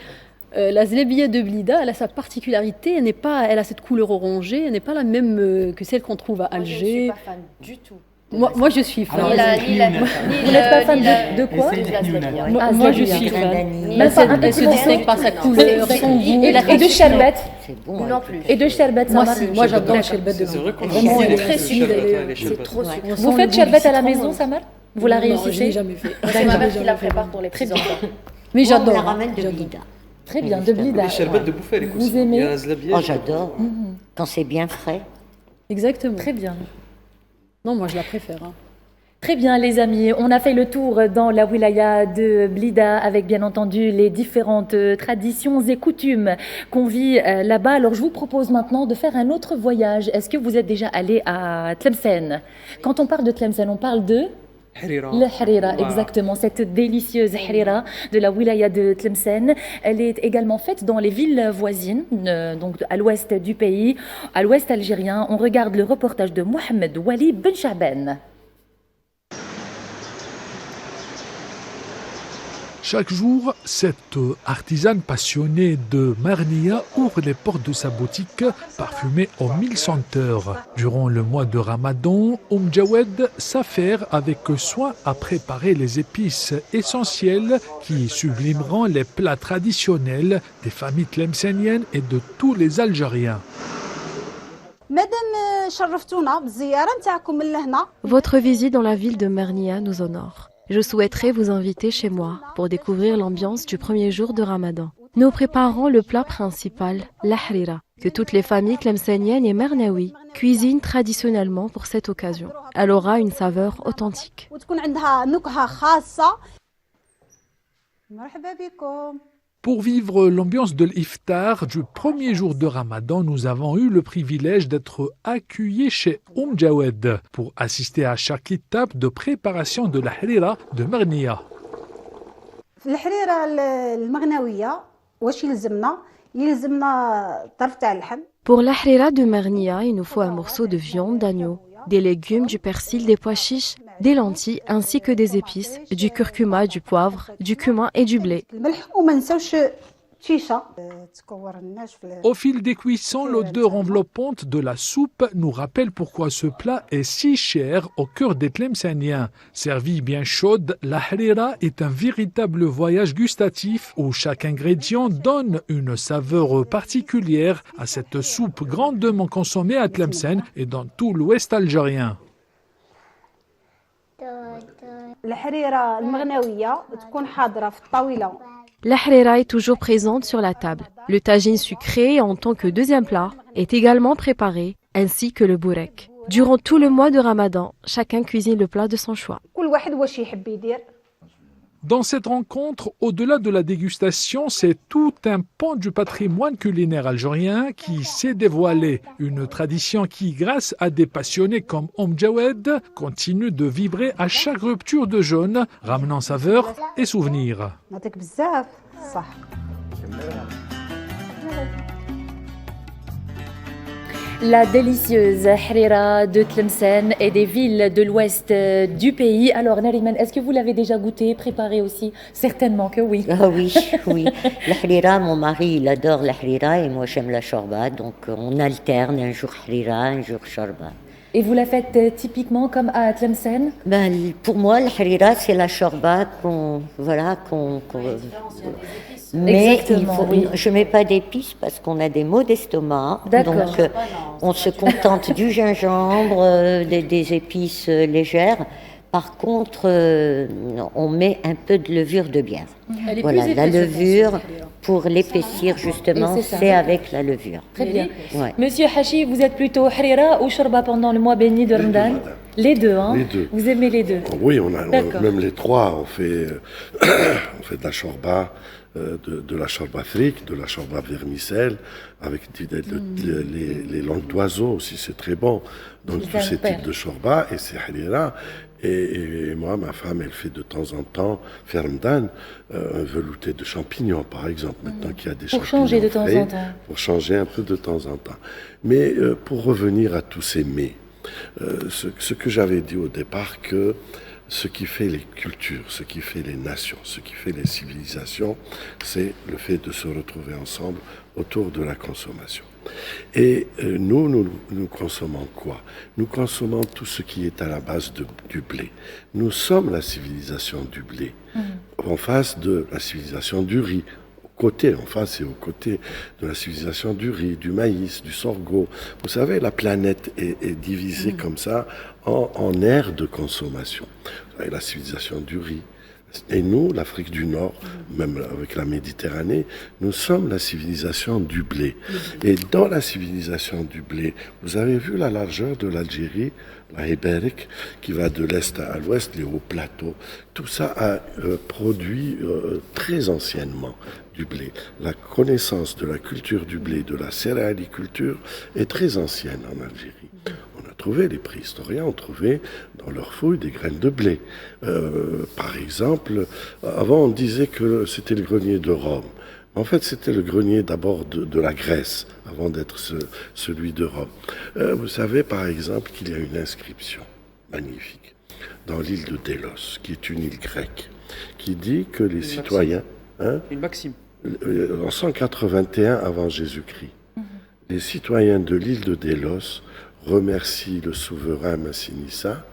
la zlabia de Blida, elle a sa particularité, elle a cette couleur orangée, elle n'est pas la même que celle qu'on trouve à Alger. Je ne suis pas fan du tout. Moi, je suis fan. Vous n'êtes pas fan de quoi? Moi, je suis fan. Elle se distingue par sa couleur, son goût. Et de sherbet? Non plus. Et de sherbet, ça marche? Moi, j'adore le sherbet de Blida. Vraiment, elle est très sucrée. C'est trop sucré. Vous faites sherbet à la maison, Samar? Vous la réussissez? Je l'ai jamais fait. C'est ma mère qui la prépare pour les petits enfants. Mais j'adore. On la ramène de Blida. Très bien, de Blida. Les sherbets de bouffer, les Vous aimez? Oh, j'adore. Quand c'est bien frais. Exactement. Très bien. Non, moi je la préfère. Très bien les amis, on a fait le tour dans la wilaya de Blida avec bien entendu les différentes traditions et coutumes qu'on vit là-bas. Alors je vous propose maintenant de faire un autre voyage. Est-ce que vous êtes déjà allé à Tlemcen? Quand on parle de Tlemcen, on parle de... Le harira, exactement, cette délicieuse harira de la wilaya de Tlemcen. Elle est également faite dans les villes voisines, donc à l'ouest du pays, à l'ouest algérien. On regarde le reportage de Mohamed Wali Ben Chaben. Chaque jour, cette artisane passionnée de Marnia ouvre les portes de sa boutique parfumée aux 1000 senteurs. Durant le mois de Ramadan, Jawed s'affaire avec soin à préparer les épices essentielles qui sublimeront les plats traditionnels des familles tlemceniennes et de tous les Algériens. Votre visite dans la ville de Marnia nous honore. Je souhaiterais vous inviter chez moi pour découvrir l'ambiance du premier jour de Ramadan. Nous préparons le plat principal, la harira, que toutes les familles tlemceniennes et marnaoui cuisinent traditionnellement pour cette occasion. Elle aura une saveur authentique. Pour vivre l'ambiance de l'iftar du premier jour de Ramadan, nous avons eu le privilège d'être accueillis chez Jawed pour assister à chaque étape de préparation de la harira de Marnia. Pour la harira de Marnia, il nous faut un morceau de viande d'agneau, des légumes, du persil, des pois chiches, des lentilles ainsi que des épices, du curcuma, du poivre, du cumin et du blé. Au fil des cuissons, l'odeur enveloppante de la soupe nous rappelle pourquoi ce plat est si cher au cœur des Tlemceniens. Servie bien chaude, la harira est un véritable voyage gustatif où chaque ingrédient donne une saveur particulière à cette soupe grandement consommée à Tlemcen et dans tout l'ouest algérien. La harira est toujours présente sur la table. Le tagine sucré en tant que deuxième plat est également préparé, ainsi que le bourek. Durant tout le mois de Ramadan, chacun cuisine le plat de son choix. Dans cette rencontre, au-delà de la dégustation, c'est tout un pan du patrimoine culinaire algérien qui s'est dévoilé. Une tradition qui, grâce à des passionnés comme Jawed, continue de vibrer à chaque rupture de jeûne, ramenant saveur et souvenirs. La délicieuse harira de Tlemcen et des villes de l'ouest du pays. Alors Nariman, est-ce que vous l'avez déjà goûté, préparé aussi? Certainement que oui. Ah oui, oui. La harira, mon mari, il adore la harira et moi j'aime la shorba. Donc on alterne un jour harira, un jour shorba. Et vous la faites typiquement comme à Tlemcen? Pour moi, la harira, c'est la shorba mais je ne mets pas d'épices parce qu'on a des maux d'estomac. Donc, on se contente du gingembre, des épices légères. Par contre, on met un peu de levure de bière. Voilà, la levure, pour l'épaissir justement, c'est avec la levure. Très bien. Ouais. Monsieur Hachi, vous êtes plutôt harira ou shorba pendant le mois béni de Ramadan? Les deux, hein? Les deux. Vous aimez les deux? Oui, même les trois. On fait de la shorba. De la shorba fric, de la shorba vermicelle, avec les langues d'oiseaux aussi, c'est très bon. Donc tous ces types de shorba, et c'est harira. Et moi, ma femme, elle fait de temps en temps, Ramadan, un velouté de champignons, par exemple, maintenant qu'il y a des champignons. Pour changer de temps en temps. Pour changer un peu de temps en temps. Mais pour revenir à tous ces mets, ce que j'avais dit au départ, que ce qui fait les cultures, ce qui fait les nations, ce qui fait les civilisations, c'est le fait de se retrouver ensemble autour de la consommation. Et nous consommons quoi? Nous consommons tout ce qui est à la base du blé. Nous sommes la civilisation du blé, en face de la civilisation du riz. En face et aux côtés de la civilisation du riz, du maïs, du sorgho. Vous savez, la planète est divisée comme ça en aires de consommation. Vous avez la civilisation du riz. Et nous, l'Afrique du Nord, même avec la Méditerranée, nous sommes la civilisation du blé. Et dans la civilisation du blé, vous avez vu la largeur de l'Algérie, la Ibérique, qui va de l'est à l'ouest, les hauts plateaux. Tout ça a produit très anciennement du blé. La connaissance de la culture du blé, de la céréaliculture, est très ancienne en Algérie. On a trouvé, les préhistoriens ont trouvé dans leurs fouilles des graines de blé. Par exemple, avant on disait que c'était le grenier de Rome. En fait, c'était le grenier d'abord de la Grèce, avant d'être celui de Rome. Vous savez, par exemple, qu'il y a une inscription magnifique dans l'île de Délos, qui est une île grecque, qui dit que les citoyens... Une maxime. En 181 avant Jésus-Christ, les citoyens de l'île de Délos remercient le souverain Massinissa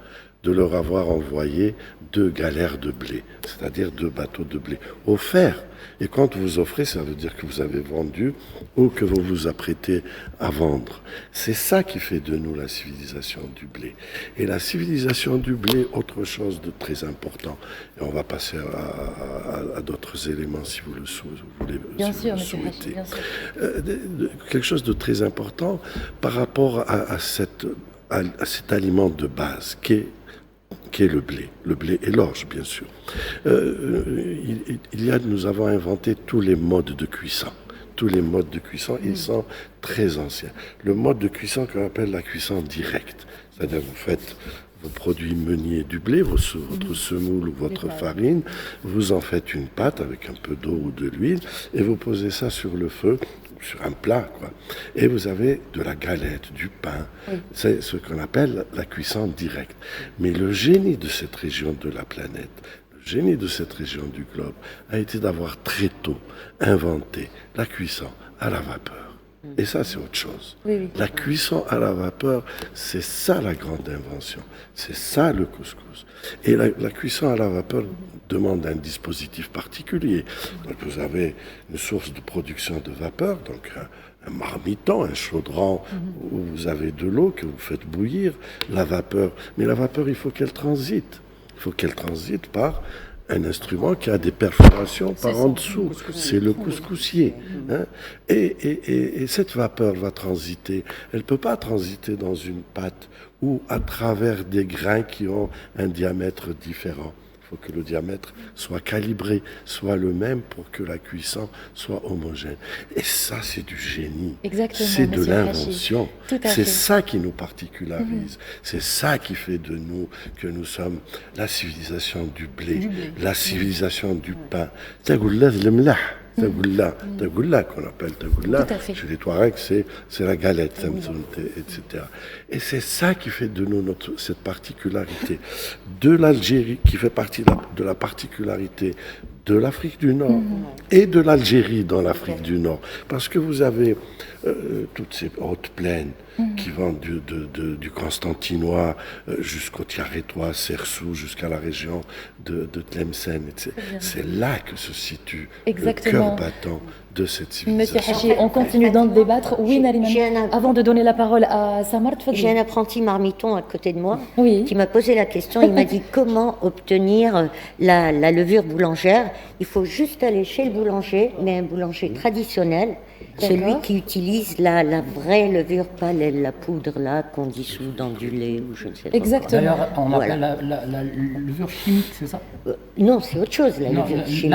de leur avoir envoyé 2 galères de blé, c'est-à-dire 2 bateaux de blé offerts. Et quand vous offrez, ça veut dire que vous avez vendu ou que vous vous apprêtez à vendre. C'est ça qui fait de nous la civilisation du blé. Et la civilisation du blé, autre chose de très important. Et on va passer à d'autres éléments si vous le voulez. Bien sûr, souhaitez. Bien sûr. Quelque chose de très important par rapport à cet aliment de base qui est le blé et l'orge, bien sûr. Nous avons inventé tous les modes de cuisson. Tous les modes de cuisson, ils sont très anciens. Le mode de cuisson qu'on appelle la cuisson directe, c'est-à-dire vous faites vos produits meuniers du blé, votre semoule ou votre farine, vous en faites une pâte avec un peu d'eau ou de l'huile et vous posez ça sur le feu, sur un plat, quoi. Et vous avez de la galette, du pain. C'est ce qu'on appelle la cuisson directe. Mais le génie de cette région de la planète, le génie de cette région du globe, a été d'avoir très tôt inventé la cuisson à la vapeur. Et ça, c'est autre chose. La cuisson à la vapeur, c'est ça la grande invention. C'est ça le couscous. Et la cuisson à la vapeur demande un dispositif particulier. Donc vous avez une source de production de vapeur, donc un marmiton, un chaudron où vous avez de l'eau que vous faites bouillir, la vapeur. Mais la vapeur, il faut qu'elle transite. Il faut qu'elle transite par un instrument qui a des perforations par en dessous. C'est le couscoussier. Hein. Et cette vapeur va transiter. Elle ne peut pas transiter dans une pâte ou à travers des grains qui ont un diamètre différent. Il faut que le diamètre soit calibré, soit le même pour que la cuisson soit homogène. Et ça, c'est du génie. Exactement, c'est de Monsieur l'invention. Hachi. C'est ça qui nous particularise. C'est ça qui fait de nous que nous sommes la civilisation du blé, la civilisation du pain. Tagoula, qu'on appelle tagoula, chez les Touaregs, c'est la galette, etc. Et c'est ça qui fait de nous cette particularité de l'Algérie, qui fait partie de la particularité de l'Afrique du Nord et de l'Algérie dans l'Afrique du Nord. Parce que vous avez toutes ces hautes plaines qui vont du Constantinois jusqu'au Tiarétois, Sersou, jusqu'à la région de Tlemcen. C'est là que se situe le cœur battant de cette civilisation. Monsieur Hachi, on continue d'en débattre. Oui, Nariman, avant de donner la parole à Samar, j'ai un apprenti marmiton à côté de moi qui m'a posé la question. Il m'a dit comment obtenir la levure boulangère. Il faut juste aller chez le boulanger, mais un boulanger traditionnel, celui qui utilise la vraie levure, pas la poudre là qu'on dissout dans du lait ou je ne sais pas. Exactement. D'ailleurs, on appelle la levure chimique, c'est ça? Non, c'est autre chose, levure chimique.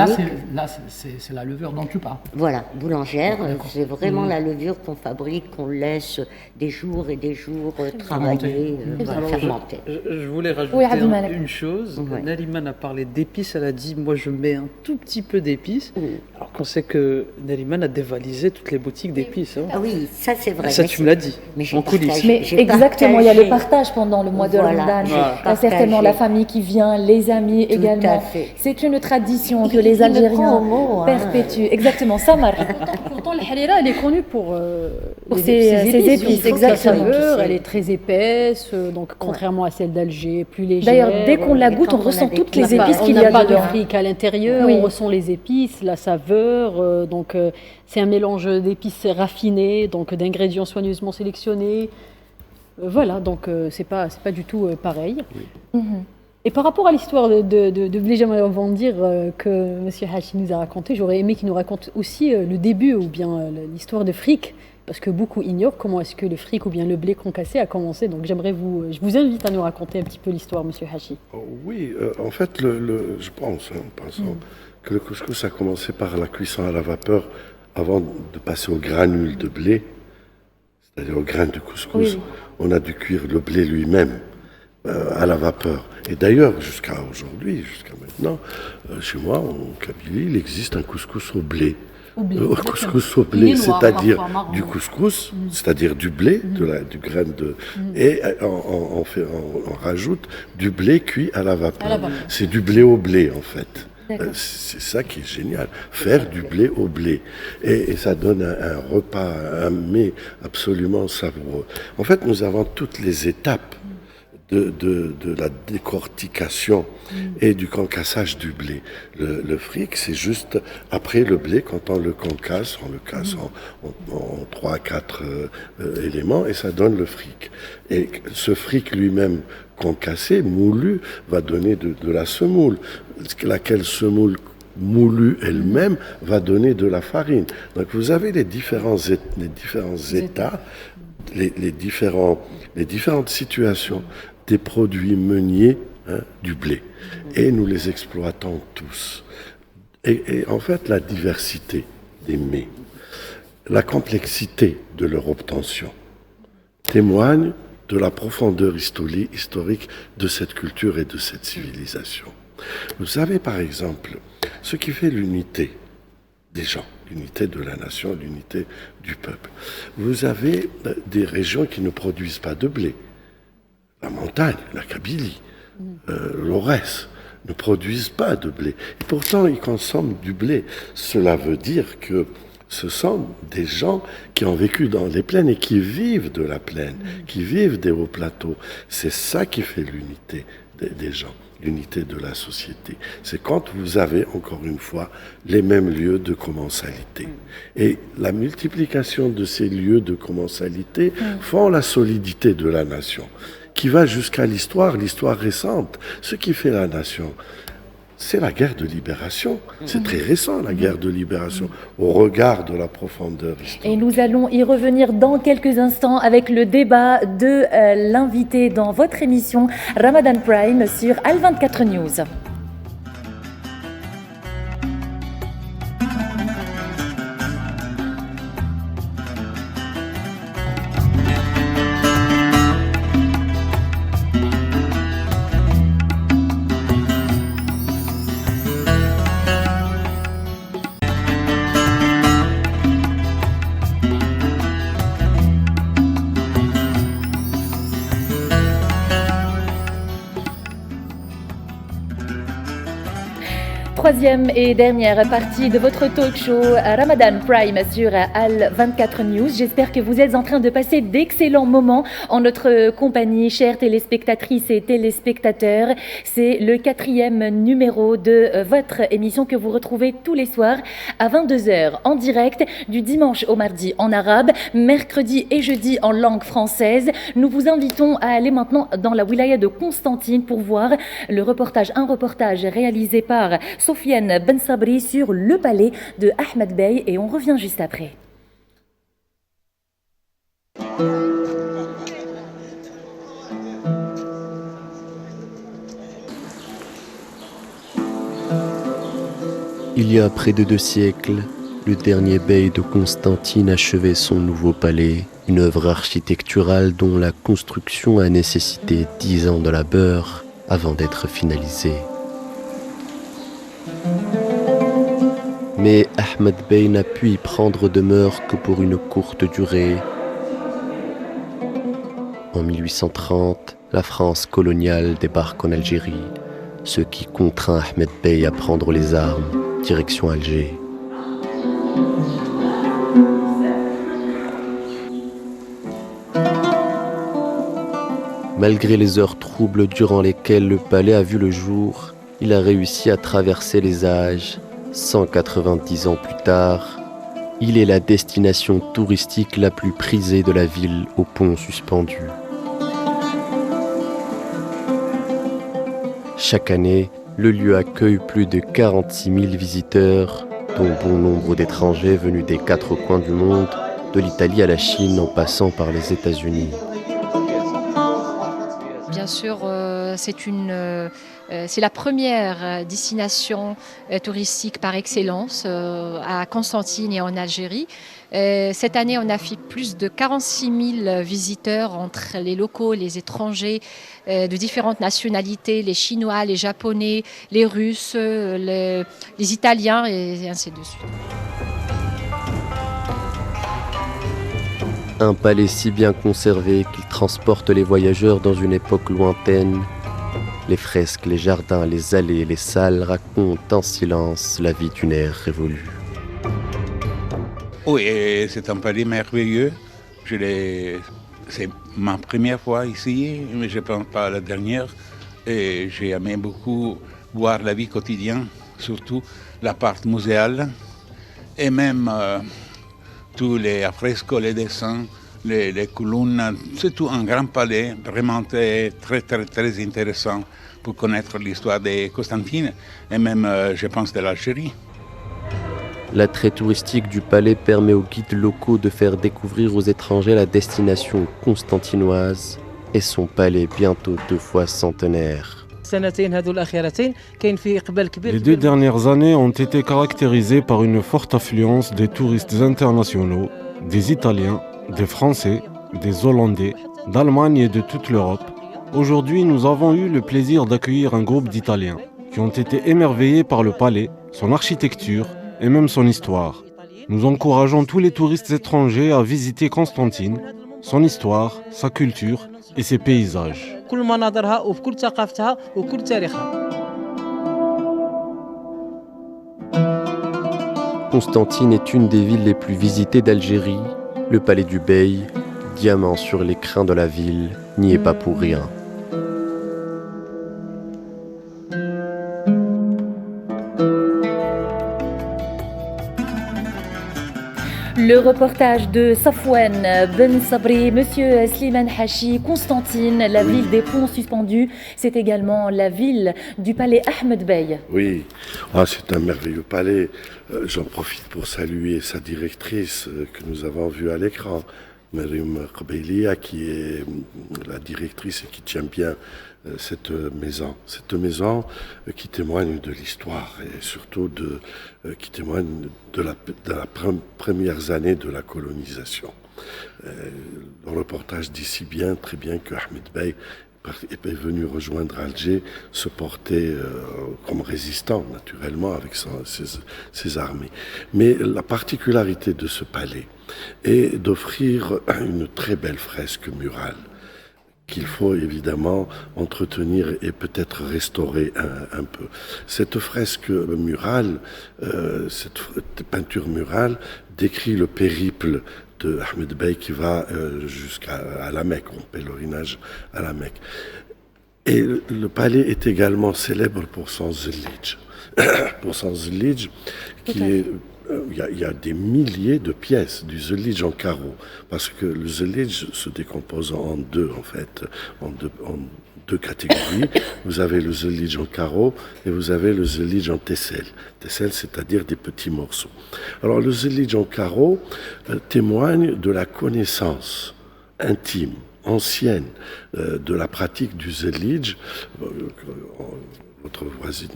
Là, c'est la levure dont tu parles. Voilà, boulangère, c'est vraiment la levure qu'on fabrique, qu'on laisse des jours et des jours travailler, fermenter. Je voulais rajouter une chose. Nariman a parlé d'épices, elle a dit moi je mets un tout petit peu d'épices, alors qu'on sait que Nariman a dévalisé toutes les boutiques d'épices. Hein. Ah oui, ça c'est vrai. Ça tu me l'as dit, en coulisses. Mais exactement, il y a le partage pendant le mois de Ramadan. Il y a certainement la famille qui vient, les amis également. C'est une tradition que les Algériens perpétuent. Exactement, Samar. Pourtant, la harira, elle est connue pour ses épices. Exactement. La saveur, elle est très épaisse, donc contrairement à celle d'Alger, plus légère. D'ailleurs, dès qu'on la goûte, on ressent toutes les épices qu'il y a dedans. On n'a pas de fric à l'intérieur, on ressent les épices, la saveur, donc c'est un mélange d'épices raffinées, donc d'ingrédients soigneusement sélectionnés. Voilà, donc c'est pas du tout pareil. Et par rapport à l'histoire de blé, j'aimerais dire que M. Hachi nous a raconté, j'aurais aimé qu'il nous raconte aussi le début ou bien l'histoire de fric, parce que beaucoup ignorent comment est-ce que le fric ou bien le blé concassé a commencé. Donc je vous invite à nous raconter un petit peu l'histoire, M. Hachi. Oui, en fait, je pense que le couscous a commencé par la cuisson à la vapeur avant de passer au granule de blé, c'est-à-dire au grain de couscous. Oui. On a dû cuire le blé lui-même à la vapeur. Et d'ailleurs, jusqu'à aujourd'hui, jusqu'à maintenant, chez moi, en Kabylie, il existe un couscous au blé. Couscous au blé, c'est-à-dire du couscous, c'est-à-dire du blé, du grain de... Et on rajoute du blé cuit à la vapeur. C'est du blé au blé, en fait. C'est ça qui est génial, faire du blé au blé. Et ça donne un repas, un mets absolument savoureux. En fait, nous avons toutes les étapes de la décortication et du concassage du blé. Le fric, c'est juste après le blé, quand on le concasse, on le casse en 3-4 éléments et ça donne le fric. Et ce fric lui-même concassé, moulu, va donner de la semoule, laquelle semoule moulue elle-même va donner de la farine. Donc vous avez les différents états, les différentes situations des produits meuniers du blé. Et nous les exploitons tous. Et en fait, la diversité des mets, la complexité de leur obtention témoigne de la profondeur historique de cette culture et de cette civilisation. Vous savez, par exemple, ce qui fait l'unité des gens, l'unité de la nation, l'unité du peuple. Vous avez des régions qui ne produisent pas de blé. La montagne, la Kabylie, l'Aurès ne produisent pas de blé. Et pourtant, ils consomment du blé. Cela veut dire que ce sont des gens qui ont vécu dans les plaines et qui vivent de la plaine, qui vivent des hauts plateaux. C'est ça qui fait l'unité des gens, l'unité de la société. C'est quand vous avez, encore une fois, les mêmes lieux de commensalité. Et la multiplication de ces lieux de commensalité font la solidité de la nation, qui va jusqu'à l'histoire récente. Ce qui fait la nation, c'est la guerre de libération. C'est très récent, la guerre de libération, au regard de la profondeur historique. Et nous allons y revenir dans quelques instants avec le débat de l'invité dans votre émission Ramadan Prime sur Al24 News. Troisième et dernière partie de votre talk show Ramadan Prime sur Al24 News. J'espère que vous êtes en train de passer d'excellents moments en notre compagnie, chères téléspectatrices et téléspectateurs. C'est le 4e numéro de votre émission que vous retrouvez tous les soirs à 22h en direct, du dimanche au mardi en arabe, mercredi et jeudi en langue française. Nous vous invitons à aller maintenant dans la wilaya de Constantine pour voir un reportage réalisé par Sofiane Ben Sabri sur le palais de Ahmed Bey, et on revient juste après. Il y a près de 2 siècles, le dernier bey de Constantine achevait son nouveau palais, une œuvre architecturale dont la construction a nécessité 10 ans de labeur avant d'être finalisée. Mais Ahmed Bey n'a pu y prendre demeure que pour une courte durée. En 1830, la France coloniale débarque en Algérie, ce qui contraint Ahmed Bey à prendre les armes, direction Alger. Malgré les heures troubles durant lesquelles le palais a vu le jour, il a réussi à traverser les âges. 190 ans plus tard, il est la destination touristique la plus prisée de la ville au pont suspendu. Chaque année, le lieu accueille plus de 46 000 visiteurs, dont bon nombre d'étrangers venus des 4 coins du monde, de l'Italie à la Chine en passant par les États-Unis. Bien sûr, c'est la première destination touristique par excellence à Constantine et en Algérie. Cette année, on a fait plus de 46 000 visiteurs entre les locaux, les étrangers de différentes nationalités, les Chinois, les Japonais, les Russes, les Italiens et ainsi de suite. Un palais si bien conservé qu'il transporte les voyageurs dans une époque lointaine. Les fresques, les jardins, les allées, les salles racontent en silence la vie d'une ère révolue. Oui, c'est un palais merveilleux. C'est ma première fois ici, mais je ne pense pas la dernière. Et j'ai aimé beaucoup voir la vie quotidienne, surtout la partie muséale et même tous les affrescos, les dessins, les colonnes. C'est tout un grand palais, vraiment très, très, très, très intéressant pour connaître l'histoire de Constantine et même, je pense, de l'Algérie. L'attrait touristique du palais permet aux guides locaux de faire découvrir aux étrangers la destination constantinoise et son palais bientôt 2 fois centenaire. Les 2 dernières années ont été caractérisées par une forte affluence des touristes internationaux, des Italiens, des Français, des Hollandais, d'Allemagne et de toute l'Europe. Aujourd'hui, nous avons eu le plaisir d'accueillir un groupe d'Italiens qui ont été émerveillés par le palais, son architecture et même son histoire. Nous encourageons tous les touristes étrangers à visiter Constantine, son histoire, sa culture et ses paysages. Constantine est une des villes les plus visitées d'Algérie. Le palais du Bey, diamant sur l'écrin de la ville, n'y est pas pour rien. Le reportage de Safwan Ben Sabri, Monsieur Slimane Hachi, Constantine, la ville des ponts suspendus, c'est également la ville du palais Ahmed Bey. Oui, c'est un merveilleux palais. J'en profite pour saluer sa directrice que nous avons vue à l'écran, Maryam Kobeilia, qui est la directrice et qui tient bien cette maison. Cette maison qui témoigne de l'histoire et surtout qui témoigne de la premières années de la colonisation. Le reportage dit si bien, très bien, que Ahmed Bey est venu rejoindre Alger, se porter comme résistant, naturellement, avec ses armées. Mais la particularité de ce palais est d'offrir une très belle fresque murale qu'il faut évidemment entretenir et peut-être restaurer un peu. Cette fresque murale, cette peinture murale, décrit le périple de Ahmed Bey qui va jusqu'à la Mecque, en pèlerinage à la Mecque. Et le palais est également célèbre pour son zellij. Pour son zellij, qui est... Il y a des milliers de pièces du zellij en carreau, parce que le zellij se décompose en deux, en fait, en deux catégories. Vous avez le zellij en carreau et vous avez le zellij en tessel. Tessel, c'est-à-dire des petits morceaux. Alors, le zellij en carreau témoigne de la connaissance intime, ancienne, de la pratique du zellij.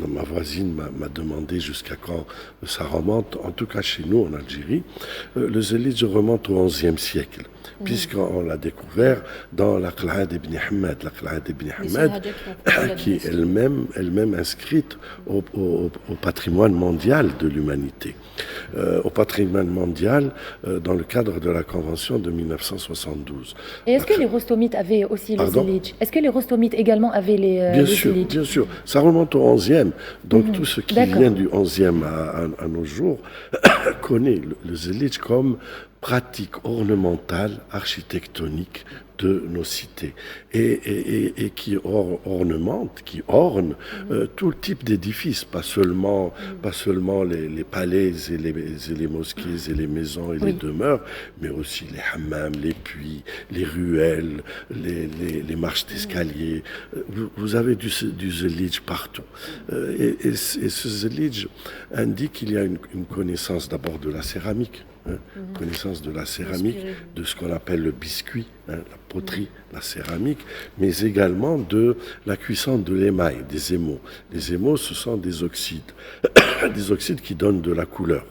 Ma voisine m'a demandé jusqu'à quand ça remonte. En tout cas, chez nous, en Algérie, le zellij remonte au XIe siècle, puisqu'on l'a découvert dans la Qla'ah d'Ibn Hamad. La Qla'ah d'Ibn Hamad, qui est elle-même inscrite au patrimoine mondial de l'humanité. Au patrimoine mondial, dans le cadre de la Convention de 1972. Et est-ce que les Rostomites avaient aussi le zellij? Est-ce que les Rostomites également avaient les zellij? Bien sûr. Ça remonte au XIe. Donc tout ce qui vient du XIe à nos jours connaît le zellij comme pratique ornementale, architectonique de nos cités et qui ornemente, qui orne tout type d'édifices, pas seulement les palais et les mosquées et les maisons et les demeures, mais aussi les hammams, les puits, les ruelles, les marches d'escalier. Vous avez du zellij partout. Et ce zellij indique qu'il y a une connaissance d'abord de la céramique. Connaissance de la céramique, de ce qu'on appelle le biscuit, la poterie, la céramique, mais également de la cuisson de l'émail, des émaux. Les émaux, ce sont des oxydes, des oxydes qui donnent de la couleur.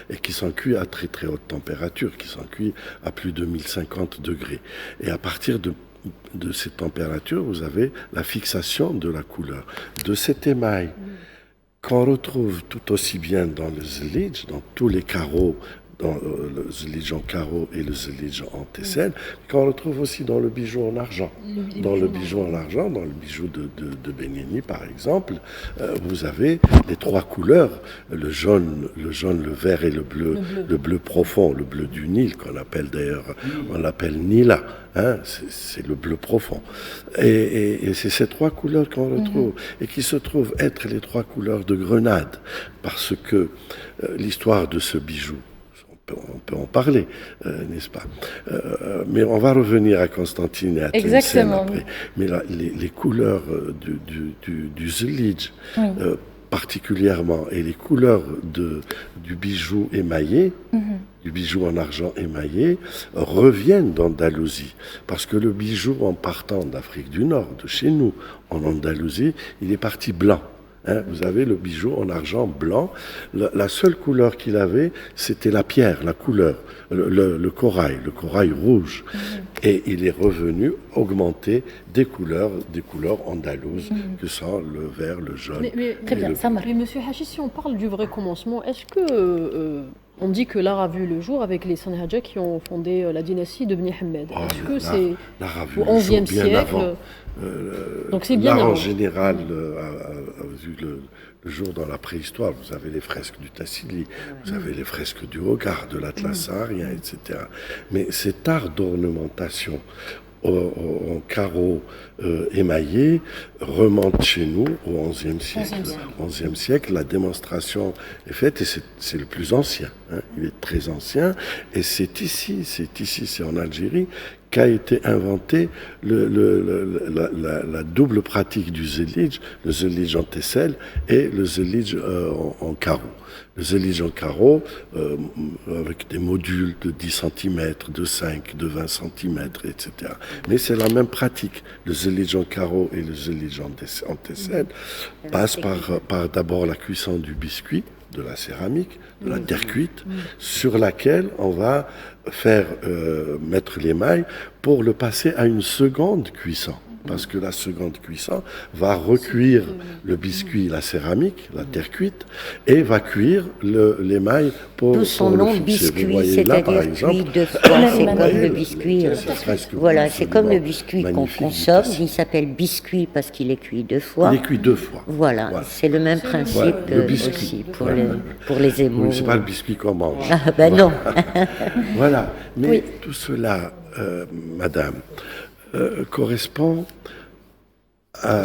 Et qui sont cuits à très très haute température, qui sont cuits à plus de 1050 degrés. Et à partir de cette température, vous avez la fixation de la couleur. De cet émail, qu'on retrouve tout aussi bien dans le zellij, dans tous les carreaux, dans le zellij en carreau et le zellij en tessel, qu'on retrouve aussi dans le bijou en argent. Dans le bijou en argent, dans le bijou de Benyeni par exemple, vous avez les trois couleurs, le jaune, le vert et le bleu profond, le bleu du Nil qu'on appelle d'ailleurs, on l'appelle Nila. C'est le bleu profond. Et c'est ces trois couleurs qu'on retrouve et qui se trouvent être les trois couleurs de Grenade, parce que l'histoire de ce bijou, on peut en parler, n'est-ce pas? Mais on va revenir à Constantine et à Tlemcen après. Mais là, les couleurs du zellij, particulièrement, et les couleurs du bijou émaillé, du bijou en argent émaillé, reviennent d'Andalousie. Parce que le bijou, en partant d'Afrique du Nord, de chez nous, en Andalousie, il est parti blanc. Vous avez le bijou en argent blanc. La seule couleur qu'il avait, c'était la pierre, la couleur, le corail rouge. Et il est revenu augmenter des couleurs andalouses, que sont le vert, le jaune. Très bien, ça marche. Mais monsieur Hachi, si on parle du vrai commencement, est-ce que on dit que l'art a vu le jour avec les Sanhaja qui ont fondé la dynastie de Bni Hamad? Est-ce que c'est au XIe siècle? Donc c'est bien l'art avant. en général a vu le jour dans la préhistoire. Vous avez les fresques du Tassili, vous avez les fresques du Hogar, de l'Atlas saharien, etc. Mais cet art d'ornementation en carreaux émaillés remonte chez nous au XIe siècle. 11e siècle, la démonstration est faite et c'est le plus ancien. Hein. Il est très ancien et c'est ici, c'est en Algérie qu'a été inventé la double pratique du zellij, le zellij en tesselle et le zellij en carreau. Le zellij en carreau, avec des modules de 10 cm, de 5, de 20 cm, etc. Mais c'est la même pratique. Le zellij en carreau et le zellij en tesselle passent par d'abord la cuisson du biscuit, de la céramique, de la terre cuite, sur laquelle on va faire mettre l'émail pour le passer à une seconde cuisson. Parce que la seconde cuisson va recuire le biscuit, la céramique, la terre cuite, et va cuire l'émail pour tout son nom biscuit, c'est-à-dire cuit deux fois, c'est comme le biscuit. Voilà, c'est comme le biscuit qu'on consomme. Il s'appelle biscuit parce qu'il est cuit deux fois. Il est cuit deux fois. Voilà. C'est le même principe aussi pour les émaux. Oui, c'est pas le biscuit qu'on mange. Ah ben non. Voilà. Mais tout cela, madame, correspond à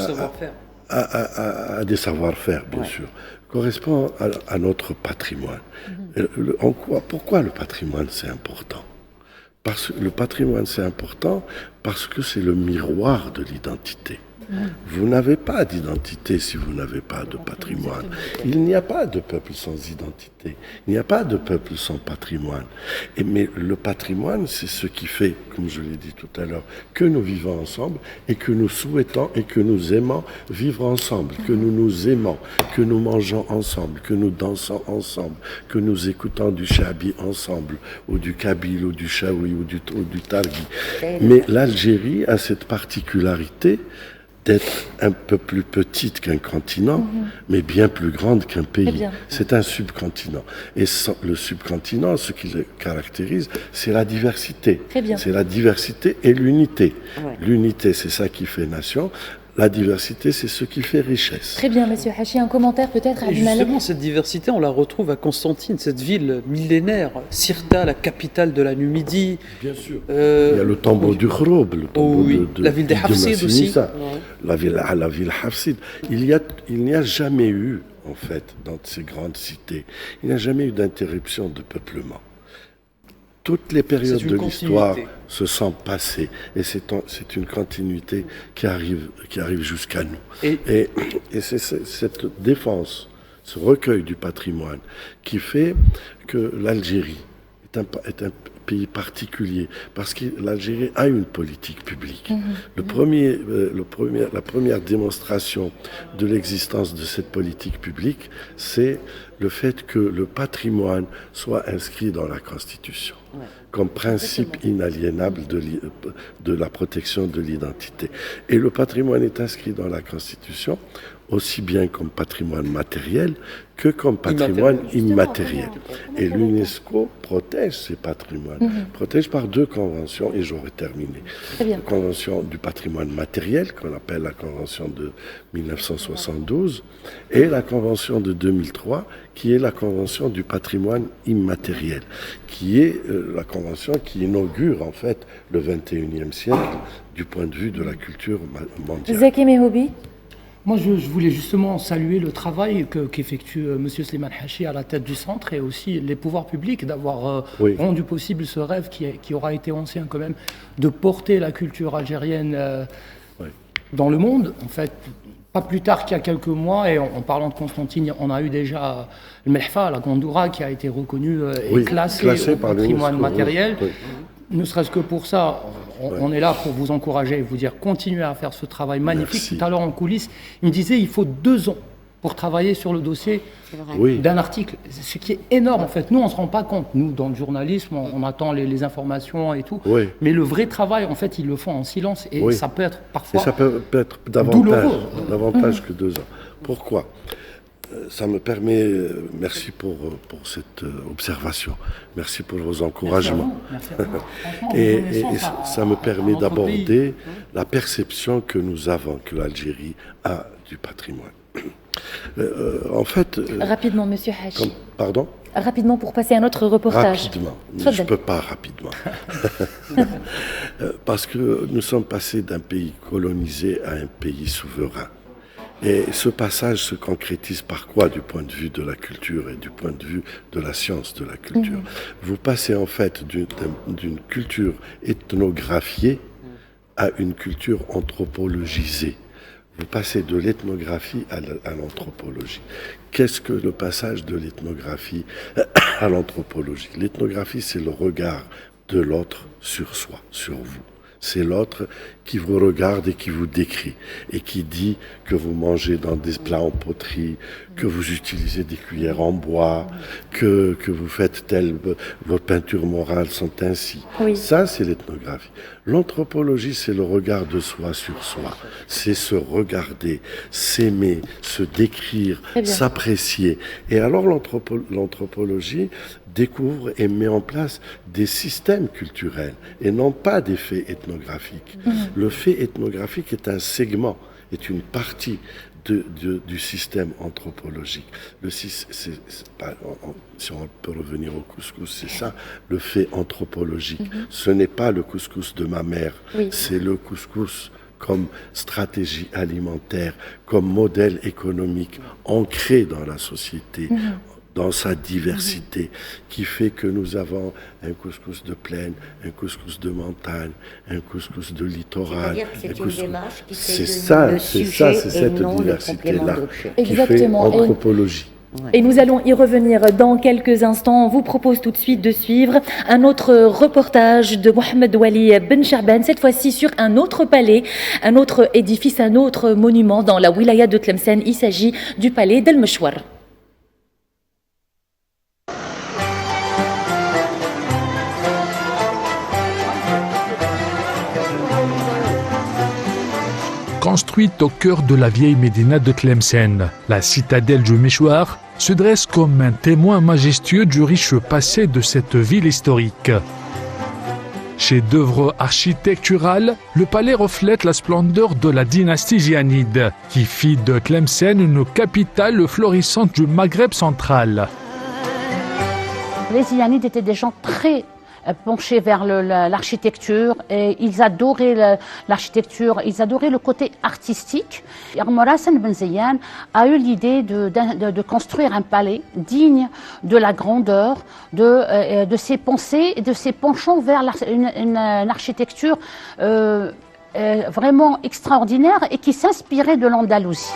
des savoir-faire, bien sûr, correspond à notre patrimoine. Pourquoi le patrimoine c'est important? Parce que le patrimoine c'est important parce que c'est le miroir de l'identité. Vous n'avez pas d'identité si vous n'avez pas de patrimoine. Il n'y a pas de peuple sans identité. Il n'y a pas de peuple sans patrimoine. Mais le patrimoine, c'est ce qui fait, comme je l'ai dit tout à l'heure, que nous vivons ensemble et que nous souhaitons et que nous aimons vivre ensemble, que nous nous aimons, que nous mangeons ensemble, que nous dansons ensemble, que nous écoutons du chabi ensemble, ou du kabyle, ou du chaoui, ou du targhi. Mais l'Algérie a cette particularité d'être un peu plus petite qu'un continent, mais bien plus grande qu'un pays. C'est un subcontinent. Et le subcontinent, ce qui le caractérise, c'est la diversité. C'est la diversité et l'unité. L'unité, c'est ça qui fait nation. La diversité, c'est ce qui fait richesse. Très bien, monsieur Hachi. Un commentaire peut-être à justement, cette diversité, on la retrouve à Constantine, cette ville millénaire, Sirta, la capitale de la Numidie. Bien sûr. Il y a le tombeau du Khroub, le tombeau la ville des Hafsides aussi. La ville Hafside. Il n'y a jamais eu, en fait, dans ces grandes cités, il n'y a jamais eu d'interruption de peuplement. Toutes les périodes de l'histoire se sont passées et c'est une continuité qui arrive jusqu'à nous. Et c'est cette défense, ce recueil du patrimoine qui fait que l'Algérie est un pays particulier parce que l'Algérie a une politique publique. La première démonstration de l'existence de cette politique publique, c'est le fait que le patrimoine soit inscrit dans la Constitution comme principe inaliénable de la protection de l'identité. Et le patrimoine est inscrit dans la Constitution aussi bien comme patrimoine matériel que comme patrimoine immatériel. Et l'UNESCO protège ces patrimoines, protège par deux conventions, et j'aurais terminé. La convention du patrimoine matériel, qu'on appelle la convention de 1972, et la convention de 2003, qui est la convention du patrimoine immatériel, qui est la convention qui inaugure en fait le 21e siècle du point de vue de la culture mondiale. Zaki Mehoubi. Moi, je voulais justement saluer le travail qu'effectue M. Slimane Hachi à la tête du centre et aussi les pouvoirs publics d'avoir rendu possible ce rêve qui aura été ancien quand même, de porter la culture algérienne dans le monde. En fait, pas plus tard qu'il y a quelques mois, et en parlant de Constantine, on a eu déjà le Melfa, la Gandoura, qui a été reconnue et classée au patrimoine matériel. Ne serait-ce que pour ça, on est là pour vous encourager et vous dire continuez à faire ce travail magnifique. Merci. Tout à l'heure en coulisses, il me disait il faut 2 ans pour travailler sur le dossier d'un article, ce qui est énorme en fait. Nous, on ne se rend pas compte. Nous, dans le journalisme, on attend les informations et tout. Mais le vrai travail, en fait, ils le font en silence et ça peut être parfois et ça peut être davantage que 2 ans. Pourquoi ? Ça me permet, merci pour cette observation, merci pour vos encouragements. Et ça me permet d'aborder la perception que nous avons, que l'Algérie a du patrimoine. En fait... Rapidement, monsieur Hachi. Pardon ? Rapidement pour passer à un autre reportage. Rapidement, je ne peux pas rapidement. Parce que nous sommes passés d'un pays colonisé à un pays souverain. Et ce passage se concrétise par quoi du point de vue de la culture et du point de vue de la science de la culture? Vous passez en fait d'une culture ethnographiée à une culture anthropologisée. Vous passez de l'ethnographie à l'anthropologie. Qu'est-ce que le passage de l'ethnographie à l'anthropologie? L'ethnographie, c'est le regard de l'autre sur soi, sur vous. C'est l'autre qui vous regarde et qui vous décrit et qui dit que vous mangez dans des plats en poterie, que vous utilisez des cuillères en bois, que vous faites vos peintures morales sont ainsi. Oui. Ça, c'est l'ethnographie. L'anthropologie, c'est le regard de soi sur soi. C'est se regarder, s'aimer, se décrire, s'apprécier. Et alors l'anthropologie découvre et met en place des systèmes culturels et non pas des faits ethnographiques. Le fait ethnographique est un segment, est une partie du système anthropologique. Si on peut revenir au couscous, c'est ça, le fait anthropologique. Ce n'est pas le couscous de ma mère, c'est le couscous comme stratégie alimentaire, comme modèle économique ancré dans la société, dans sa diversité, qui fait que nous avons un couscous de plaine, un couscous de montagne, un couscous de littoral. C'est cette diversité-là qui fait anthropologie. Et nous allons y revenir dans quelques instants. On vous propose tout de suite de suivre un autre reportage de Mohamed Wali Ben Chaban, cette fois-ci sur un autre palais, un autre édifice, un autre monument dans la wilaya de Tlemcen. Il s'agit du palais d'El Meshwar. Construite au cœur de la vieille Médina de Tlemcen, la citadelle du Meshwar se dresse comme un témoin majestueux du riche passé de cette ville historique. Chef-d'œuvre architectural, le palais reflète la splendeur de la dynastie zianide, qui fit de Tlemcen une capitale florissante du Maghreb central. Les Zianides étaient des gens très penchés vers l'architecture et ils adoraient l'architecture, ils adoraient le côté artistique. Mourassen Ben Zeyan a eu l'idée de construire un palais digne de la grandeur, de ses pensées et de ses penchants vers une architecture vraiment extraordinaire et qui s'inspirait de l'Andalousie.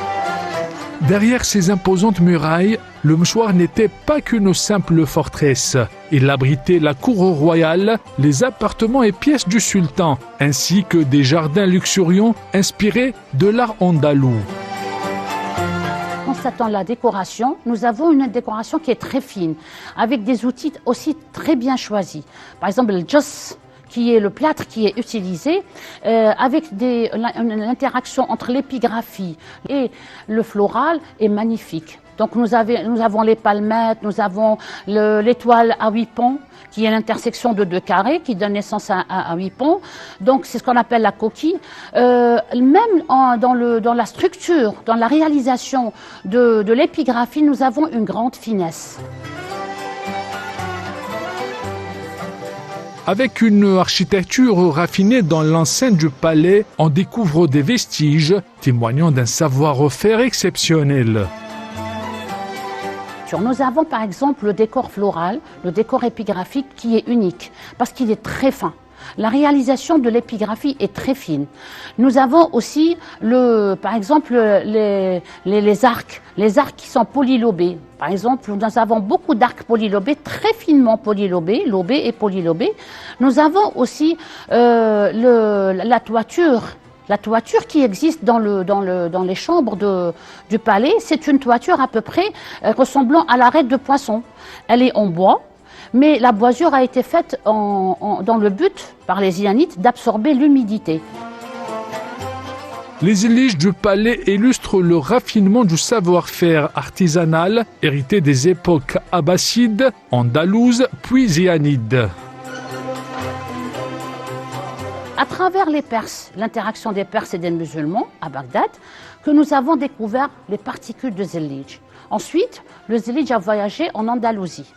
Derrière ces imposantes murailles, le Meshwar n'était pas qu'une simple forteresse. Il abritait la cour royale, les appartements et pièces du sultan, ainsi que des jardins luxuriants inspirés de l'art andalou. Constatant la décoration, nous avons une décoration qui est très fine, avec des outils aussi très bien choisis. Par exemple, le joss, qui est le plâtre qui est utilisé, avec l'interaction entre l'épigraphie et le floral est magnifique. Donc nous avons les palmettes, nous avons l'étoile à 8 pans, qui est l'intersection de 2 carrés, qui donne naissance à 8 pans. Donc c'est ce qu'on appelle la coquille. Même dans la structure, dans la réalisation de l'épigraphie, nous avons une grande finesse. Avec une architecture raffinée dans l'enceinte du palais, on découvre des vestiges témoignant d'un savoir-faire exceptionnel. Nous avons par exemple le décor floral, le décor épigraphique qui est unique parce qu'il est très fin. La réalisation de l'épigraphie est très fine. Nous avons aussi, par exemple, les arcs qui sont polylobés. Par exemple, nous avons beaucoup d'arcs polylobés, très finement polylobés, lobés et polylobés. Nous avons aussi la toiture. La toiture qui existe dans les chambres du palais, c'est une toiture à peu près ressemblant à l'arête de poisson. Elle est en bois. Mais la boisure a été faite dans le but, par les Zianites, d'absorber l'humidité. Les éliges du palais illustrent le raffinement du savoir-faire artisanal hérité des époques abbassides, andalouses puis zianides. À travers les Perses, l'interaction des Perses et des musulmans à Bagdad, que nous avons découvert les particules de Zellij. Ensuite, le Zellij a voyagé en Andalousie.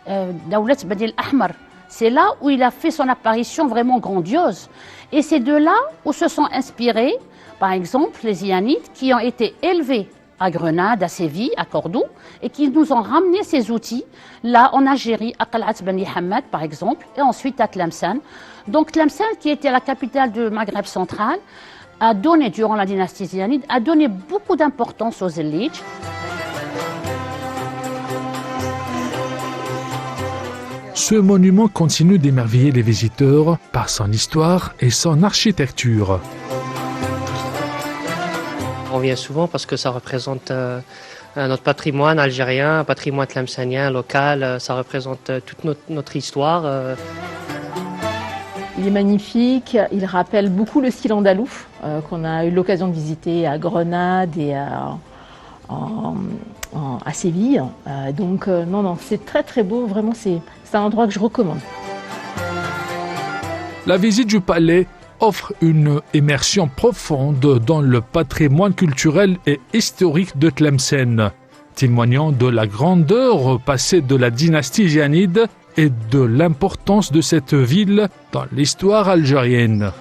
Dawlat Bani al-Ahmar. C'est là où il a fait son apparition vraiment grandiose. Et c'est de là où se sont inspirés, par exemple, les Iyanides qui ont été élevés à Grenade, à Séville, à Cordoue, et qui nous ont ramené ces outils, là en Algérie, à Qal'at Bani Hamad, par exemple, et ensuite à Tlemcen. Donc Tlemcen, qui était la capitale du Maghreb central, a donné, durant la dynastie Iyannide, a donné beaucoup d'importance aux Zellij. Ce monument continue d'émerveiller les visiteurs par son histoire et son architecture. On vient souvent parce que ça représente notre patrimoine algérien, un patrimoine tlemcenien, local, ça représente toute notre histoire. Il est magnifique, il rappelle beaucoup le style andalou qu'on a eu l'occasion de visiter à Grenade et à Séville. Donc non, c'est très très beau, vraiment c'est un endroit que je recommande. La visite du palais offre une immersion profonde dans le patrimoine culturel et historique de Tlemcen, témoignant de la grandeur passée de la dynastie Iyannide et de l'importance de cette ville dans l'histoire algérienne.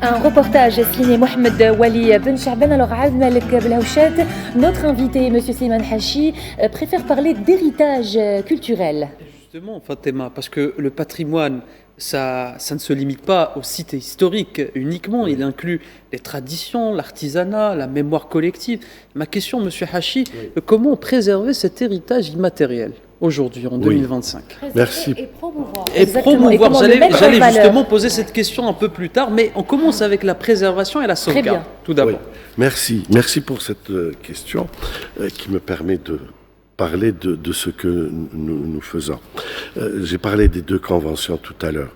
Un reportage signé Mohamed Wali Ben Cha'ban. Alors, Adna Belhaouchet, notre invité, M. Slimane Hachi, préfère parler d'héritage culturel. Justement, Fatima, parce que le patrimoine, ça ne se limite pas aux sites historiques uniquement, il inclut les traditions, l'artisanat, la mémoire collective. Ma question, M. Hachi, comment préserver cet héritage immatériel aujourd'hui, en 2025? Merci. Et promouvoir. J'allais justement poser cette question un peu plus tard, mais on commence avec la préservation et la sauvegarde, tout d'abord. Merci pour cette question qui me permet de parler de ce que nous faisons. J'ai parlé des deux conventions tout à l'heure.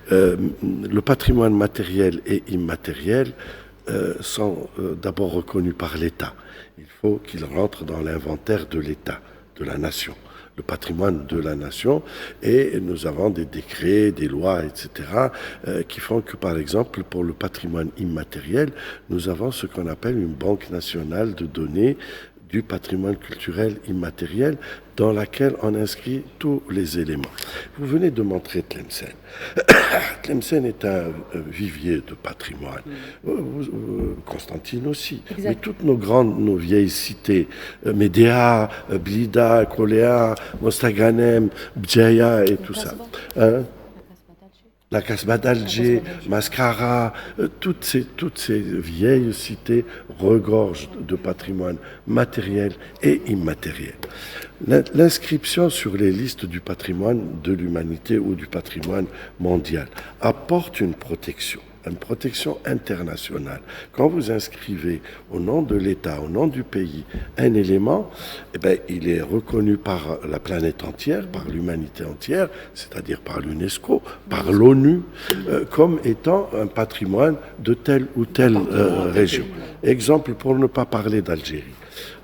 Le patrimoine matériel et immatériel sont d'abord reconnus par l'État. Il faut qu'ils rentrent dans l'inventaire de l'État, de la nation, le patrimoine de la nation, et nous avons des décrets, des lois, etc., qui font que, par exemple, pour le patrimoine immatériel, nous avons ce qu'on appelle une banque nationale de données du patrimoine culturel immatériel dans laquelle on inscrit tous les éléments. Vous venez de montrer Tlemcen. Tlemcen est un vivier de patrimoine. Constantine aussi. Exact. Mais toutes nos vieilles cités, Médéa, Blida, Koléa, Mostaganem, Bdjaya et tout ça. La Casbah d'Alger, Mascara, toutes ces vieilles cités regorgent de patrimoine matériel et immatériel. L'inscription sur les listes du patrimoine de l'humanité ou du patrimoine mondial apporte une protection internationale. Quand vous inscrivez au nom de l'État, au nom du pays, un élément, il est reconnu par la planète entière, par l'humanité entière, c'est-à-dire par l'UNESCO, par l'ONU, comme étant un patrimoine de telle ou telle région. Exemple, pour ne pas parler d'Algérie.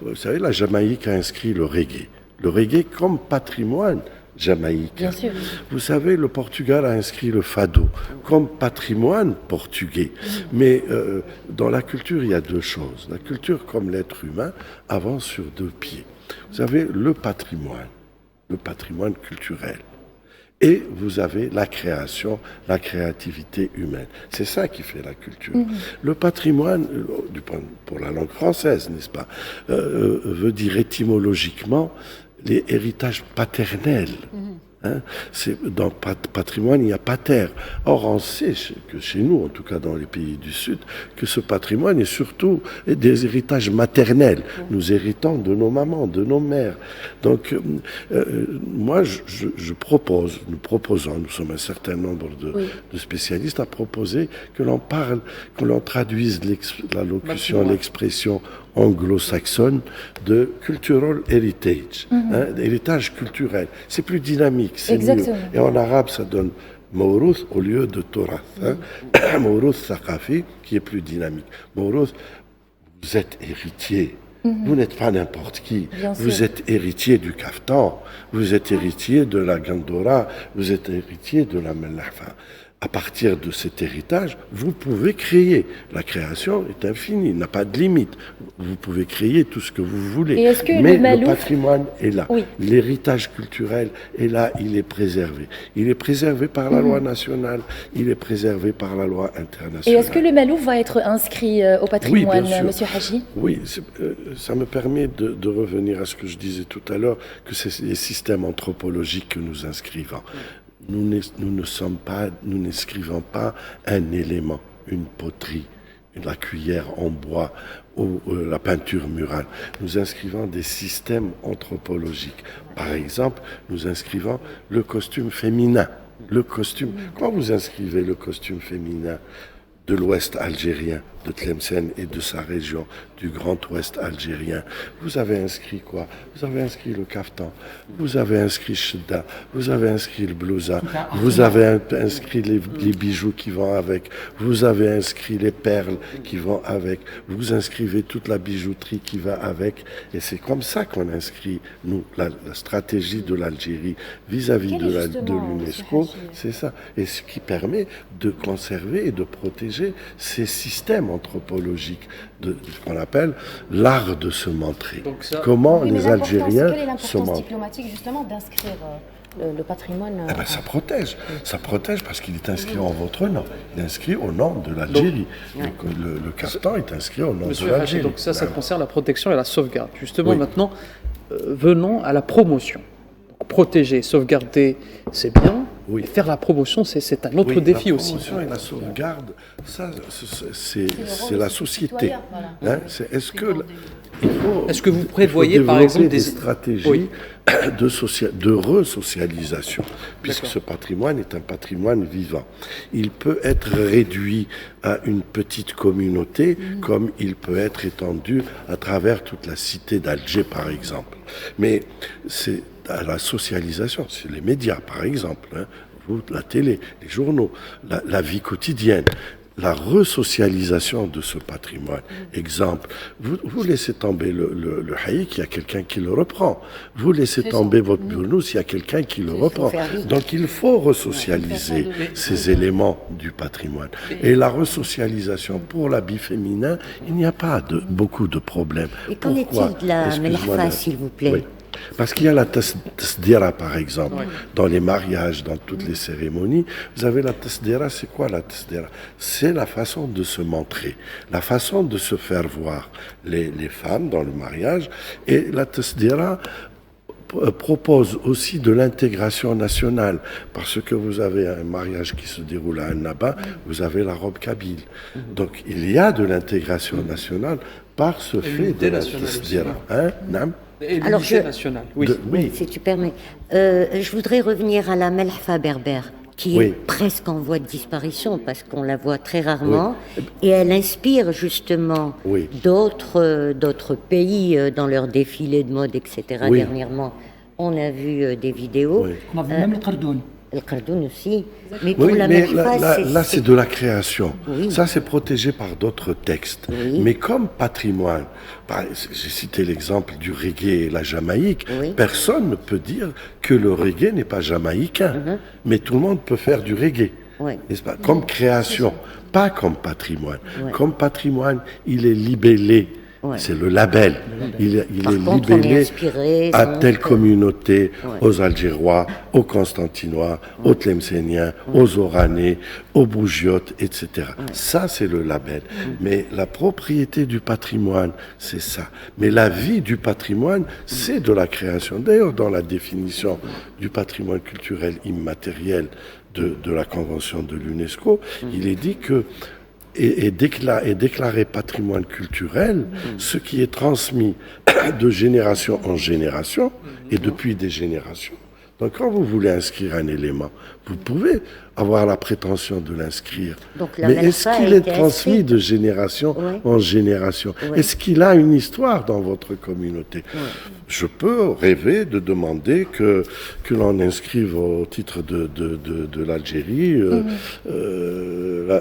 Vous savez, la Jamaïque a inscrit le reggae. Le reggae comme patrimoine jamaïcain. Bien sûr. Vous savez, le Portugal a inscrit le fado comme patrimoine portugais. Mais dans la culture, il y a deux choses. La culture, comme l'être humain, avance sur deux pieds. Vous avez le patrimoine culturel. Et vous avez la création, la créativité humaine. C'est ça qui fait la culture. Le patrimoine, pour la langue française, n'est-ce pas, veut dire étymologiquement les héritages paternels. Dans patrimoine, il n'y a pater. Or, on sait que chez nous, en tout cas dans les pays du Sud, que ce patrimoine est surtout des héritages maternels. Nous héritons de nos mamans, de nos mères. Donc, moi, nous proposons, nous sommes un certain nombre de spécialistes à proposer que l'on parle, que l'on traduise la locution, l'expression anglo-saxonne de cultural heritage, héritage culturel. C'est plus dynamique, c'est mieux. Et en arabe, ça donne mawrouth au lieu de Torah. Mawrouth thaqafi, qui est plus dynamique. Mawrouth, vous êtes héritier Vous n'êtes pas n'importe qui. Bien Vous sûr. êtes héritier du kaftan, vous êtes héritier de la gandora, vous êtes héritier de la mellah. À partir de cet héritage, vous pouvez créer. La création est infinie, n'a pas de limite. Vous pouvez créer tout ce que vous voulez. Et est-ce que mais le Malouf- patrimoine est là. Oui. L'héritage culturel est là, il est préservé. Il est préservé par la loi nationale, il est préservé par la loi Et internationale. est-ce que le Malouf va être inscrit au patrimoine, bien sûr. Monsieur Haji? Oui, ça me permet de revenir à ce que je disais tout à l'heure, que c'est les systèmes anthropologiques que nous inscrivons. Nous n'inscrivons pas un élément, une poterie, la cuillère en bois ou la peinture murale. Nous inscrivons des systèmes anthropologiques. Par exemple, nous inscrivons le costume féminin. Le costume. Quand vous inscrivez le costume féminin de l'ouest algérien, de Tlemcen et de sa région, du Grand Ouest algérien, vous avez inscrit quoi? Vous avez inscrit le kaftan, vous avez inscrit Shidda, vous avez inscrit le blousa, vous avez inscrit les bijoux qui vont avec, vous avez inscrit les perles qui vont avec, vous inscrivez toute la bijouterie qui va avec, et c'est comme ça qu'on inscrit, nous, la stratégie de l'Algérie vis-à-vis de l'UNESCO, c'est ça. Et ce qui permet de conserver et de protéger ces systèmes anthropologiques, de ce qu'on appelle l'art de se montrer. Comment Oui, mais les l'importance, Algériens quelle est se l'importance montrent. diplomatique justement d'inscrire le patrimoine Eh ben, ça protège parce qu'il est inscrit en votre nom. Il est inscrit au nom de l'Algérie. Le kaftan est inscrit au nom Monsieur de Haji, l'Algérie. donc ça concerne la protection et la sauvegarde. Justement, Oui. maintenant, venons à la promotion. Donc, protéger, sauvegarder, c'est bien. Oui. Faire la promotion, c'est un autre défi la aussi. promotion et la sauvegarde, ça, c'est la société. Hein, est-ce que vous prévoyez, par exemple, des stratégies de resocialisation, puisque ce patrimoine est un patrimoine vivant. Il peut être réduit à une petite communauté, comme il peut être étendu à travers toute la cité d'Alger, par exemple. Mais c'est à la socialisation, c'est les médias, par exemple, hein, la télé, les journaux, la vie quotidienne. La resocialisation de ce patrimoine. Exemple, vous laissez tomber le haïk, il y a quelqu'un qui le reprend. Vous laissez tomber votre burnous, il y a quelqu'un qui le reprend. Donc il faut resocialiser ces éléments du patrimoine. Et la resocialisation pour l'habit féminin, il n'y a pas beaucoup de problèmes. Et qu'en est-il de la melhafa, s'il vous plaît? Oui. Parce qu'il y a la tasdira, par exemple, dans les mariages, dans toutes les cérémonies. Vous avez la tasdira, c'est quoi la tasdira? C'est la façon de se montrer, la façon de se faire voir les femmes dans le mariage. Et la tasdira propose aussi de l'intégration nationale, parce que vous avez un mariage qui se déroule à Annaba, vous avez la robe kabyle. Donc il y a de l'intégration nationale par ce fait de la tasdira. Hein, Nam? Alors, national. Oui. Si tu permets. Je voudrais revenir à la melhafa berbère, qui est presque en voie de disparition, parce qu'on la voit très rarement, et elle inspire justement d'autres pays dans leurs défilés de mode, etc. Dernièrement, on a vu des vidéos. On a vu même le Qardoun. Le Qardoun aussi. Mais pour la melhafa, là, c'est de la création. Oui. Ça, c'est protégé par d'autres textes. Mais comme patrimoine, j'ai cité l'exemple du reggae et la Jamaïque, personne ne peut dire que le reggae n'est pas jamaïcain. Mais tout le monde peut faire du reggae. N'est-ce pas? Comme création, pas comme patrimoine. Comme patrimoine, il est libellé. C'est le label. Il est libellé à telle communauté, aux Algérois, aux Constantinois, aux Tlemcéniens, aux Oranais, aux Bougiotes, etc. Ça, c'est le label. Mais la propriété du patrimoine, c'est ça. Mais la vie du patrimoine, c'est de la création. D'ailleurs, dans la définition du patrimoine culturel immatériel de la Convention de l'UNESCO, il est dit que est déclaré patrimoine culturel, ce qui est transmis de génération en génération et depuis des générations. Donc quand vous voulez inscrire un élément, vous pouvez avoir la prétention de l'inscrire. Mais est-ce qu'il est transmis de génération en génération? Est-ce qu'il a une histoire dans votre communauté? Je peux rêver de demander que l'on inscrive au titre de l'Algérie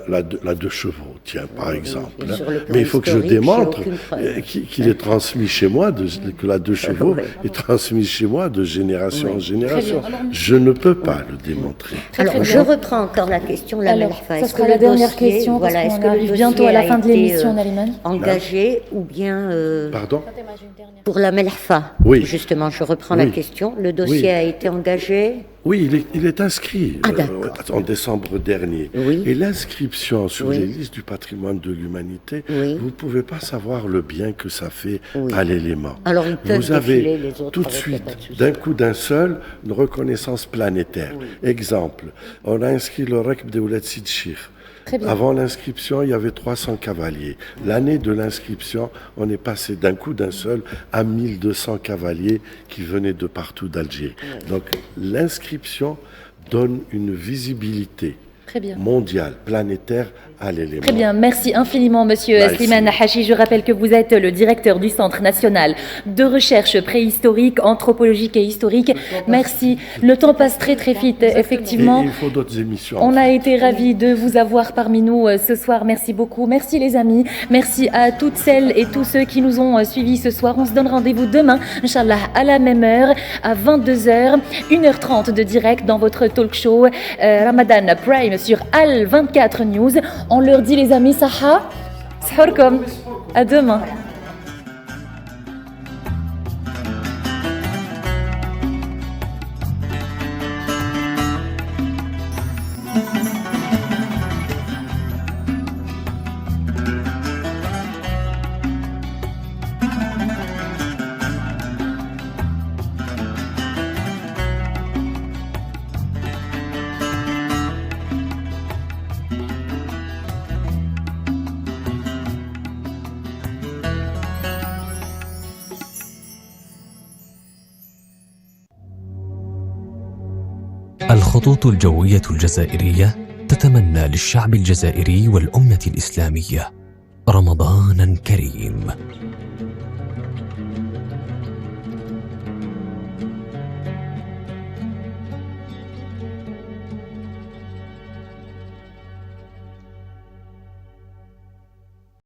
la deux chevaux. tiens, par exemple. Et sur le plan Mais il faut que je historique, démontre j'ai aucune preuve. qu'il est transmis chez moi, que la deux chevaux est transmise chez moi de génération en génération. Je ne peux pas le démontrer. Alors, je reprends encore la question, la Melfa. Ça sera la dernière question, parce qu'on arrive bientôt à la fin de l'émission, Nariman. Engagé ou bien... Pardon? Pour la Melfa, oui. Justement, je reprends la question. Le dossier a été engagé? Oui, il est inscrit en décembre dernier. Oui. Et l'inscription sur les listes du patrimoine de l'humanité, vous ne pouvez pas savoir le bien que ça fait à l'élément. Alors, ils peuvent vous avez défiler les autres tout de avec suite, la patte. d'un coup d'un seul, une reconnaissance planétaire. Exemple, on a inscrit le Rekb de Ouled Sid Chir. Avant l'inscription, il y avait 300 cavaliers. L'année de l'inscription, on est passé d'un coup d'un seul à 1200 cavaliers qui venaient de partout d'Algérie. Donc l'inscription donne une visibilité mondiale, planétaire à l'élément. Très bien, merci infiniment Monsieur Slimane Hachi. Je rappelle que vous êtes le directeur du Centre national de recherche préhistorique, anthropologique et historique. Merci. Le temps passe très très vite, effectivement. Et il faut d'autres émissions. On a été ravis de vous avoir parmi nous ce soir. Merci beaucoup. Merci les amis. Merci à toutes celles et tous ceux qui nous ont suivis ce soir. On se donne rendez-vous demain, Inch'Allah, à la même heure, à 22h, 1h30 de direct dans votre talk show Ramadan Prime sur Al 24 News. On leur dit les amis, Saha, Sahurkom, à demain. الخطوط الجوية الجزائرية تتمنى للشعب الجزائري والأمة الإسلامية رمضاناً كريم.